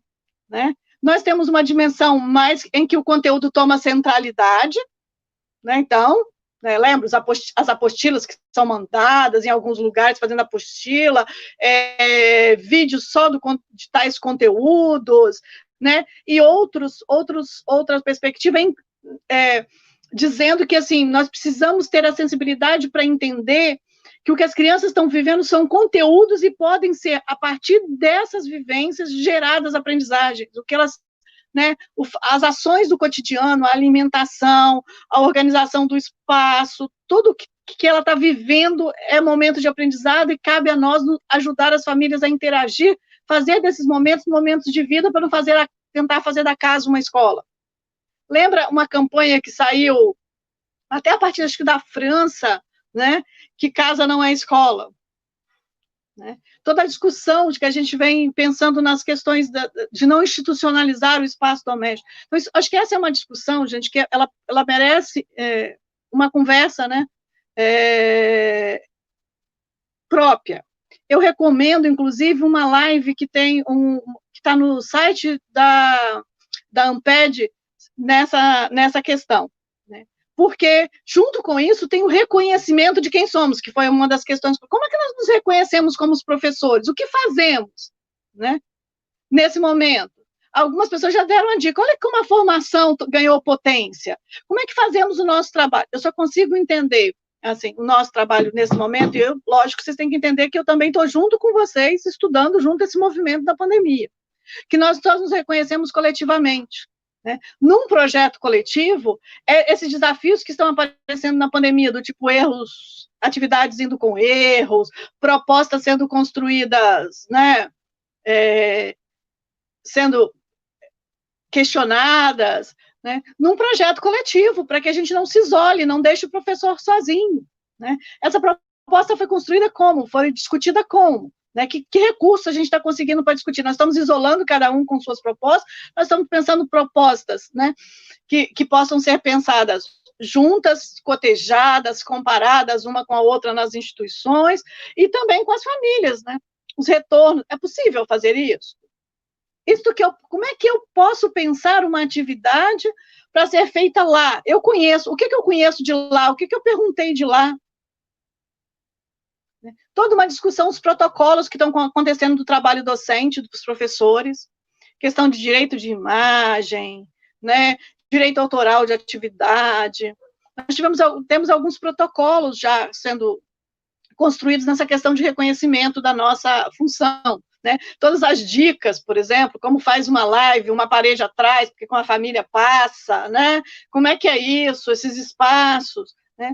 né? Nós temos uma dimensão mais em que o conteúdo toma centralidade, né? Então, né, lembra as apostilas que são mandadas em alguns lugares, fazendo apostila, vídeos só de tais conteúdos, né? E outra perspectiva dizendo que, assim, nós precisamos ter a sensibilidade para entender que o que as crianças estão vivendo são conteúdos e podem ser, a partir dessas vivências, geradas aprendizagens, o que elas, né, as ações do cotidiano, a alimentação, a organização do espaço, tudo que ela está vivendo é momento de aprendizado, e cabe a nós ajudar as famílias a interagir, fazer desses momentos de vida, para não tentar fazer da casa uma escola. Lembra uma campanha que saiu até a partir, acho que, da França, né, que casa não é escola, né? Toda a discussão de que a gente vem pensando nas questões de não institucionalizar o espaço doméstico. Então, acho que essa é uma discussão, gente, que ela merece uma conversa, né, própria. Eu recomendo, inclusive, uma live que que está no site da Amped nessa questão, né? Porque, junto com isso, tem o reconhecimento de quem somos, que foi uma das questões. Como é que nós nos reconhecemos como os professores? O que fazemos, né, nesse momento? Algumas pessoas já deram a dica, olha como a formação ganhou potência. Como é que fazemos o nosso trabalho? Eu só consigo entender, assim, o nosso trabalho nesse momento, e lógico, vocês têm que entender que eu também estou junto com vocês, estudando junto esse movimento da pandemia, que nós todos nos reconhecemos coletivamente, né? Num projeto coletivo, esses desafios que estão aparecendo na pandemia, do tipo erros, atividades indo com erros, propostas sendo construídas, né, sendo questionadas, né, num projeto coletivo, para que a gente não se isole, não deixe o professor sozinho, né? Essa proposta foi construída como? Foi discutida como? Né, que recurso a gente está conseguindo para discutir? Nós estamos isolando cada um com suas propostas, nós estamos pensando propostas, né, que possam ser pensadas juntas, cotejadas, comparadas uma com a outra nas instituições, e também com as famílias, né? Os retornos, é possível fazer isso? Como é que eu posso pensar uma atividade para ser feita lá? Eu conheço, o que eu conheço de lá? O que eu perguntei de lá? Toda uma discussão, os protocolos que estão acontecendo do trabalho docente, dos professores, questão de direito de imagem, né, direito autoral de atividade. Nós temos alguns protocolos já sendo construídos nessa questão de reconhecimento da nossa função, né? Todas as dicas, por exemplo, como faz uma live, uma parede atrás, porque com a família passa, né? Como é que é isso, esses espaços, né?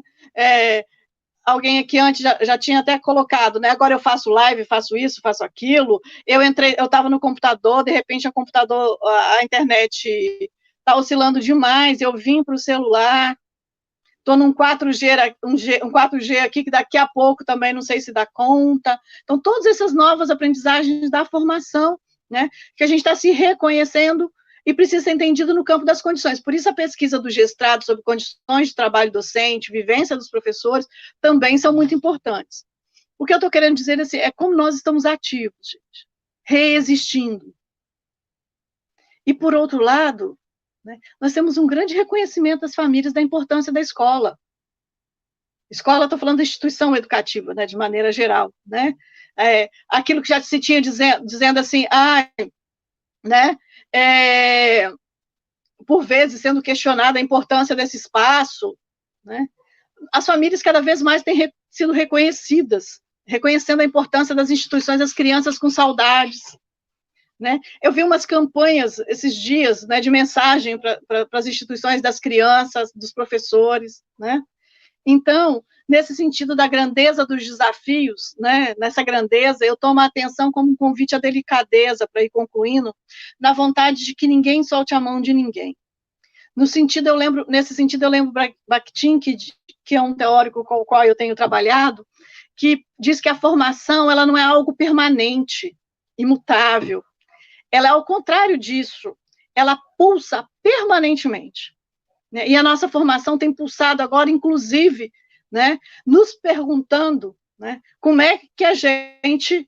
Alguém aqui antes já tinha até colocado, né? Agora eu faço live, faço isso, faço aquilo. Eu estava no computador, de repente a internet está oscilando demais, eu vim para o celular, estou num 4G, um 4G aqui, que daqui a pouco também não sei se dá conta. Então, todas essas novas aprendizagens da formação, né? Que a gente está se reconhecendo e precisa ser entendido no campo das condições. Por isso, a pesquisa do Gestrado sobre condições de trabalho docente, vivência dos professores, também são muito importantes. O que eu estou querendo dizer assim, é como nós estamos ativos, gente, reexistindo. E, por outro lado, né, nós temos um grande reconhecimento das famílias da importância da escola. Escola, estou falando da instituição educativa, né, de maneira geral, né? Aquilo que já se tinha dizendo assim, né, por vezes sendo questionada a importância desse espaço, né? As famílias cada vez mais têm sido reconhecidas, reconhecendo a importância das instituições, das crianças com saudades, né? Eu vi umas campanhas esses dias, né, de mensagem para as instituições das crianças, dos professores, né? Então, nesse sentido da grandeza dos desafios, né, nessa grandeza, eu tomo a atenção como um convite à delicadeza, para ir concluindo, na vontade de que ninguém solte a mão de ninguém. Nesse sentido, eu lembro Bakhtin, que é um teórico com o qual eu tenho trabalhado, que diz que a formação ela não é algo permanente, imutável. Ela é ao contrário disso, ela pulsa permanentemente. Né? E a nossa formação tem pulsado agora, inclusive, né, nos perguntando, né, como é que a gente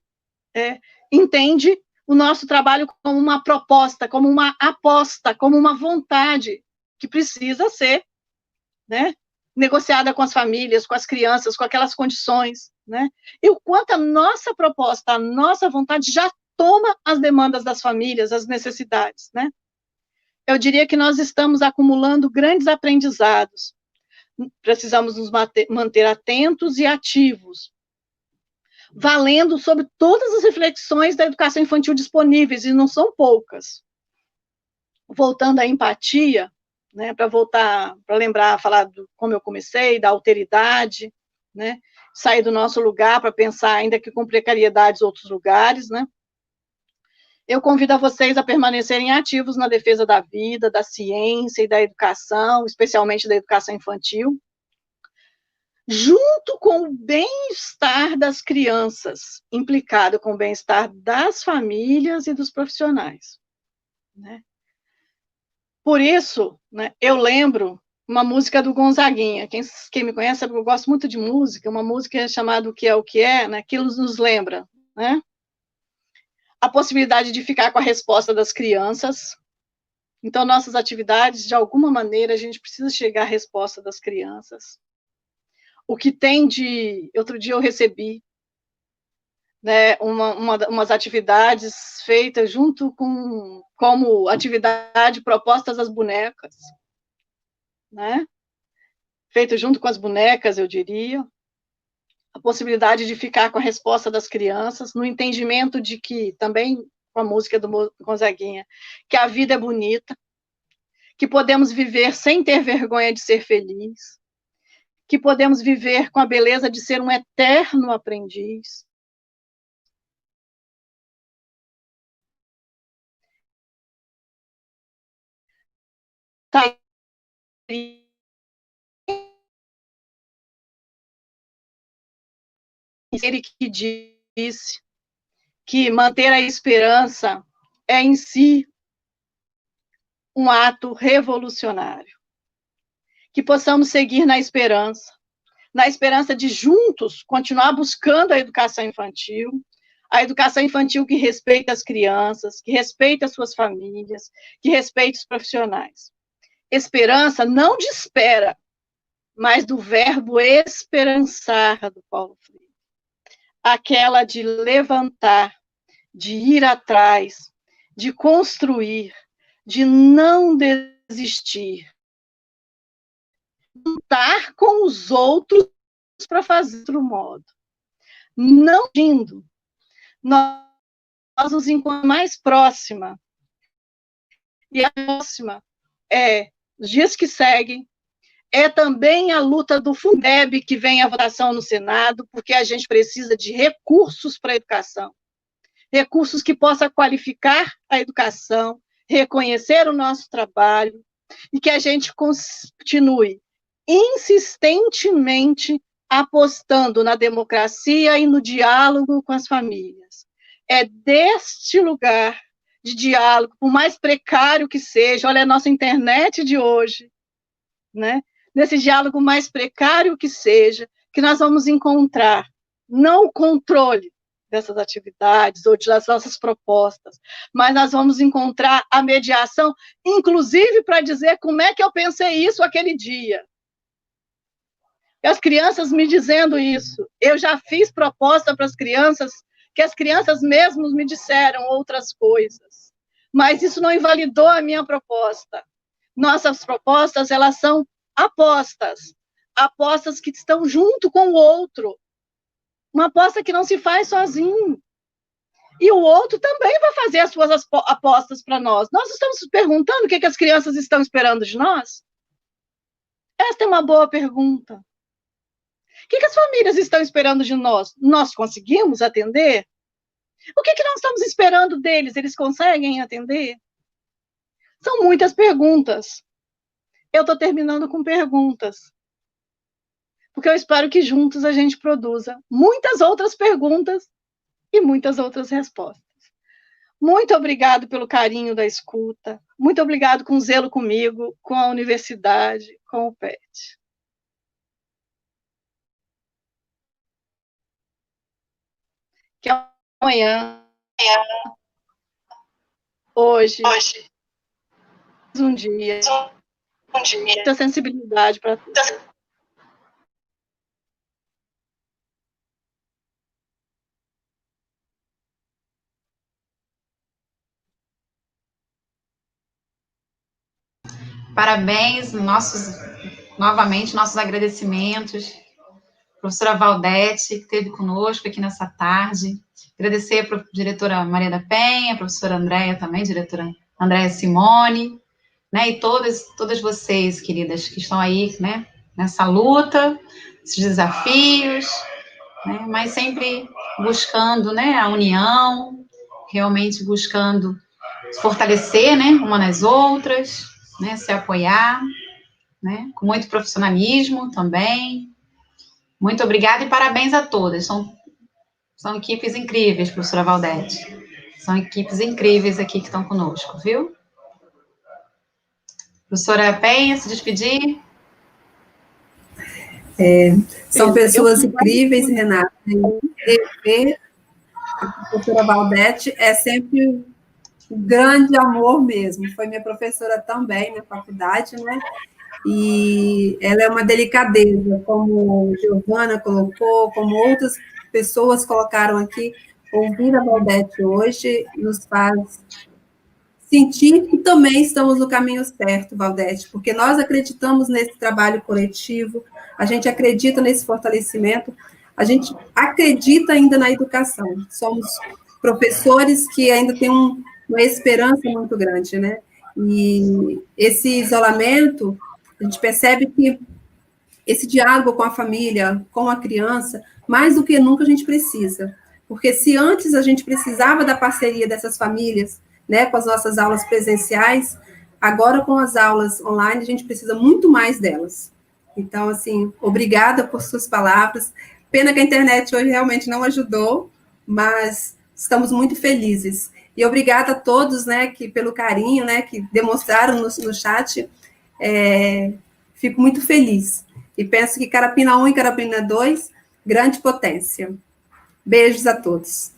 entende o nosso trabalho como uma proposta, como uma aposta, como uma vontade que precisa ser, né, negociada com as famílias, com as crianças, com aquelas condições, né? E o quanto a nossa proposta, a nossa vontade já toma as demandas das famílias, as necessidades, né? Eu diria que nós estamos acumulando grandes aprendizados. Precisamos nos manter atentos e ativos, valendo sobre todas as reflexões da educação infantil disponíveis, e não são poucas. Voltando à empatia, né, para lembrar, falar como eu comecei, da alteridade, né, sair do nosso lugar para pensar, ainda que com precariedades, outros lugares, né. Eu convido a vocês a permanecerem ativos na defesa da vida, da ciência e da educação, especialmente da educação infantil, junto com o bem-estar das crianças, implicado com o bem-estar das famílias e dos profissionais, né? Por isso, né, eu lembro uma música do Gonzaguinha. Quem me conhece sabe que eu gosto muito de música, uma música chamada O Que É, né, que nos lembra, né? A possibilidade de ficar com a resposta das crianças. Então, nossas atividades, de alguma maneira, a gente precisa chegar à resposta das crianças. O que tem de... Outro dia eu recebi, né, umas atividades feitas junto com... como atividade propostas às bonecas, né? Feito junto com as bonecas, eu diria. A possibilidade de ficar com a resposta das crianças, no entendimento de que, também com a música do Gonzaguinha, que a vida é bonita, que podemos viver sem ter vergonha de ser feliz, que podemos viver com a beleza de ser um eterno aprendiz. Tá aí. Ele que disse que manter a esperança é em si um ato revolucionário. Que possamos seguir na esperança de juntos continuar buscando a educação infantil que respeita as crianças, que respeita as suas famílias, que respeita os profissionais. Esperança não de espera, mas do verbo esperançar, do Paulo Freire. Aquela de levantar, de ir atrás, de construir, de não desistir. Lutar com os outros para fazer de outro modo. Não indo. Nós nos encontramos mais próxima. E a próxima os dias que seguem, é também a luta do Fundeb, que vem à votação no Senado, porque a gente precisa de recursos para a educação. Recursos que possam qualificar a educação, reconhecer o nosso trabalho, e que a gente continue insistentemente apostando na democracia e no diálogo com as famílias. É deste lugar de diálogo, por mais precário que seja, olha a nossa internet de hoje, né? Nesse diálogo mais precário que seja, que nós vamos encontrar, não o controle dessas atividades ou das nossas propostas, mas nós vamos encontrar a mediação, inclusive para dizer como é que eu pensei isso aquele dia. E as crianças me dizendo isso. Eu já fiz proposta para as crianças, que as crianças mesmos me disseram outras coisas. Mas isso não invalidou a minha proposta. Nossas propostas, elas são apostas. Apostas que estão junto com o outro. Uma aposta que não se faz sozinho. E o outro também vai fazer as suas apostas para nós. Nós estamos perguntando o que as crianças estão esperando de nós? Esta é uma boa pergunta. O que as famílias estão esperando de nós? Nós conseguimos atender? O que nós estamos esperando deles? Eles conseguem atender? São muitas perguntas. Eu estou terminando com perguntas. Porque eu espero que juntos a gente produza muitas outras perguntas e muitas outras respostas. Muito obrigado pelo carinho da escuta. Muito obrigado com o zelo comigo, com a universidade, com o PET. Que amanhã, hoje, um dia, muita sensibilidade para tudo. Parabéns, novamente, nossos agradecimentos. Professora Valdete, que esteve conosco aqui nessa tarde. Agradecer a diretora Maria da Penha, a professora Andréia também, diretora Andréia Simone, né, e todas vocês, queridas, que estão aí, né, nessa luta, esses desafios, né, mas sempre buscando, né, a união, realmente buscando se fortalecer, né, uma nas outras, né, se apoiar, né, com muito profissionalismo também. Muito obrigada e parabéns a todas. São equipes incríveis, professora Valdete. São equipes incríveis aqui que estão conosco, viu? Professora Penha, se despedir. São pessoas incríveis, Renata. Rever a professora Valdete é sempre um grande amor mesmo. Foi minha professora também na faculdade, né? E ela é uma delicadeza, como Giovana colocou, como outras pessoas colocaram aqui. Ouvir a Valdete hoje nos faz sentir que também estamos no caminho certo, Valdete, porque nós acreditamos nesse trabalho coletivo, a gente acredita nesse fortalecimento, a gente acredita ainda na educação. Somos professores que ainda têm uma esperança muito grande, né? E esse isolamento, a gente percebe que esse diálogo com a família, com a criança, mais do que nunca a gente precisa. Porque se antes a gente precisava da parceria dessas famílias, né, com as nossas aulas presenciais, agora com as aulas online a gente precisa muito mais delas. Então, assim, obrigada por suas palavras. Pena que a internet hoje realmente não ajudou, mas estamos muito felizes. E obrigada a todos, né, pelo carinho, né, que demonstraram no chat. Fico muito feliz. E penso que Carapina 1 e Carapina 2, grande potência. Beijos a todos.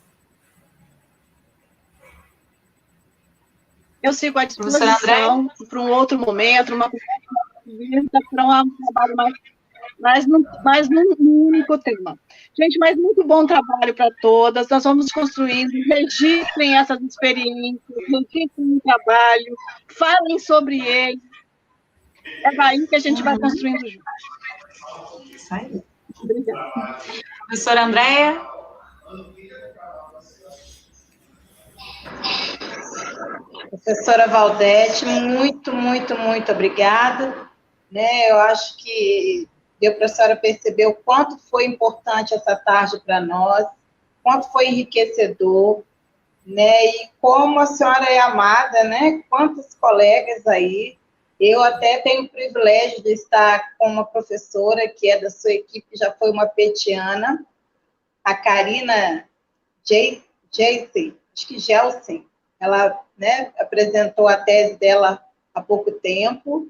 Eu sigo à disposição para um outro momento, uma conversa para um trabalho mais num único tema. Gente, mas muito bom trabalho para todas. Nós vamos construindo, registrem essas experiências, registrem o trabalho, falem sobre ele. É daí que a gente vai construindo juntos. Isso aí. Obrigada. Professora Andréia. Professora Valdete, muito, muito, muito obrigada. Né, eu acho que deu para a senhora perceber o quanto foi importante essa tarde para nós, quanto foi enriquecedor, né, e como a senhora é amada, né, quantos colegas aí. Eu até tenho o privilégio de estar com uma professora que é da sua equipe, já foi uma petiana, a Karina Gelsen, ela, né, apresentou a tese dela há pouco tempo,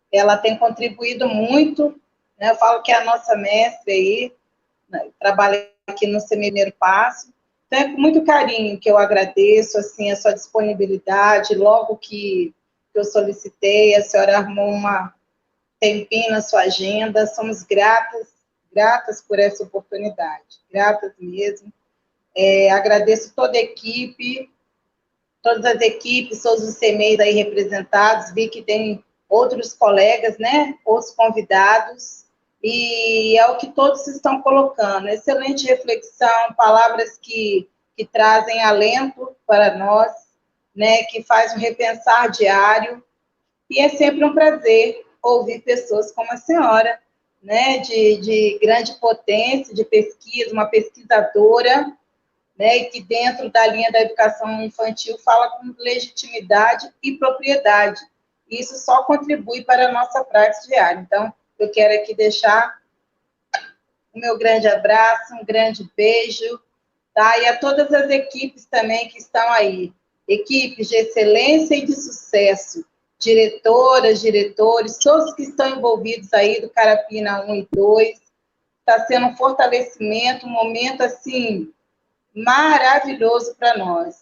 ela tem contribuído muito, né, eu falo que é a nossa mestre aí, né, trabalha aqui no Primeiro Passo. Então, é com muito carinho que eu agradeço, assim, a sua disponibilidade. Logo que eu solicitei, a senhora arrumou uma tempinho na sua agenda. Somos gratas por essa oportunidade, gratas mesmo. Agradeço toda a equipe, todas as equipes, todos os CMEs aí representados. Vi que tem outros colegas, né, outros convidados, e é o que todos estão colocando. Excelente reflexão, palavras que trazem alento para nós, né, que faz um repensar diário, e é sempre um prazer ouvir pessoas como a senhora, né, de grande potência, de pesquisa, uma pesquisadora, né, e que dentro da linha da educação infantil fala com legitimidade e propriedade. Isso só contribui para a nossa prática diária. Então, eu quero aqui deixar o meu grande abraço, um grande beijo, tá? E a todas as equipes também que estão aí, equipes de excelência e de sucesso, diretoras, diretores, todos que estão envolvidos aí do Carapina 1 e 2, está sendo um fortalecimento, um momento, assim, maravilhoso para nós,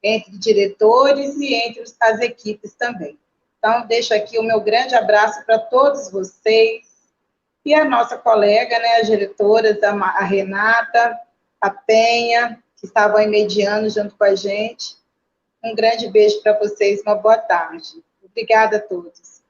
entre diretores e entre as equipes também. Então, deixo aqui o meu grande abraço para todos vocês e a nossa colega, né, as diretoras, a Renata, a Penha, que estavam aí mediando junto com a gente. Um grande beijo para vocês, uma boa tarde. Obrigada a todos.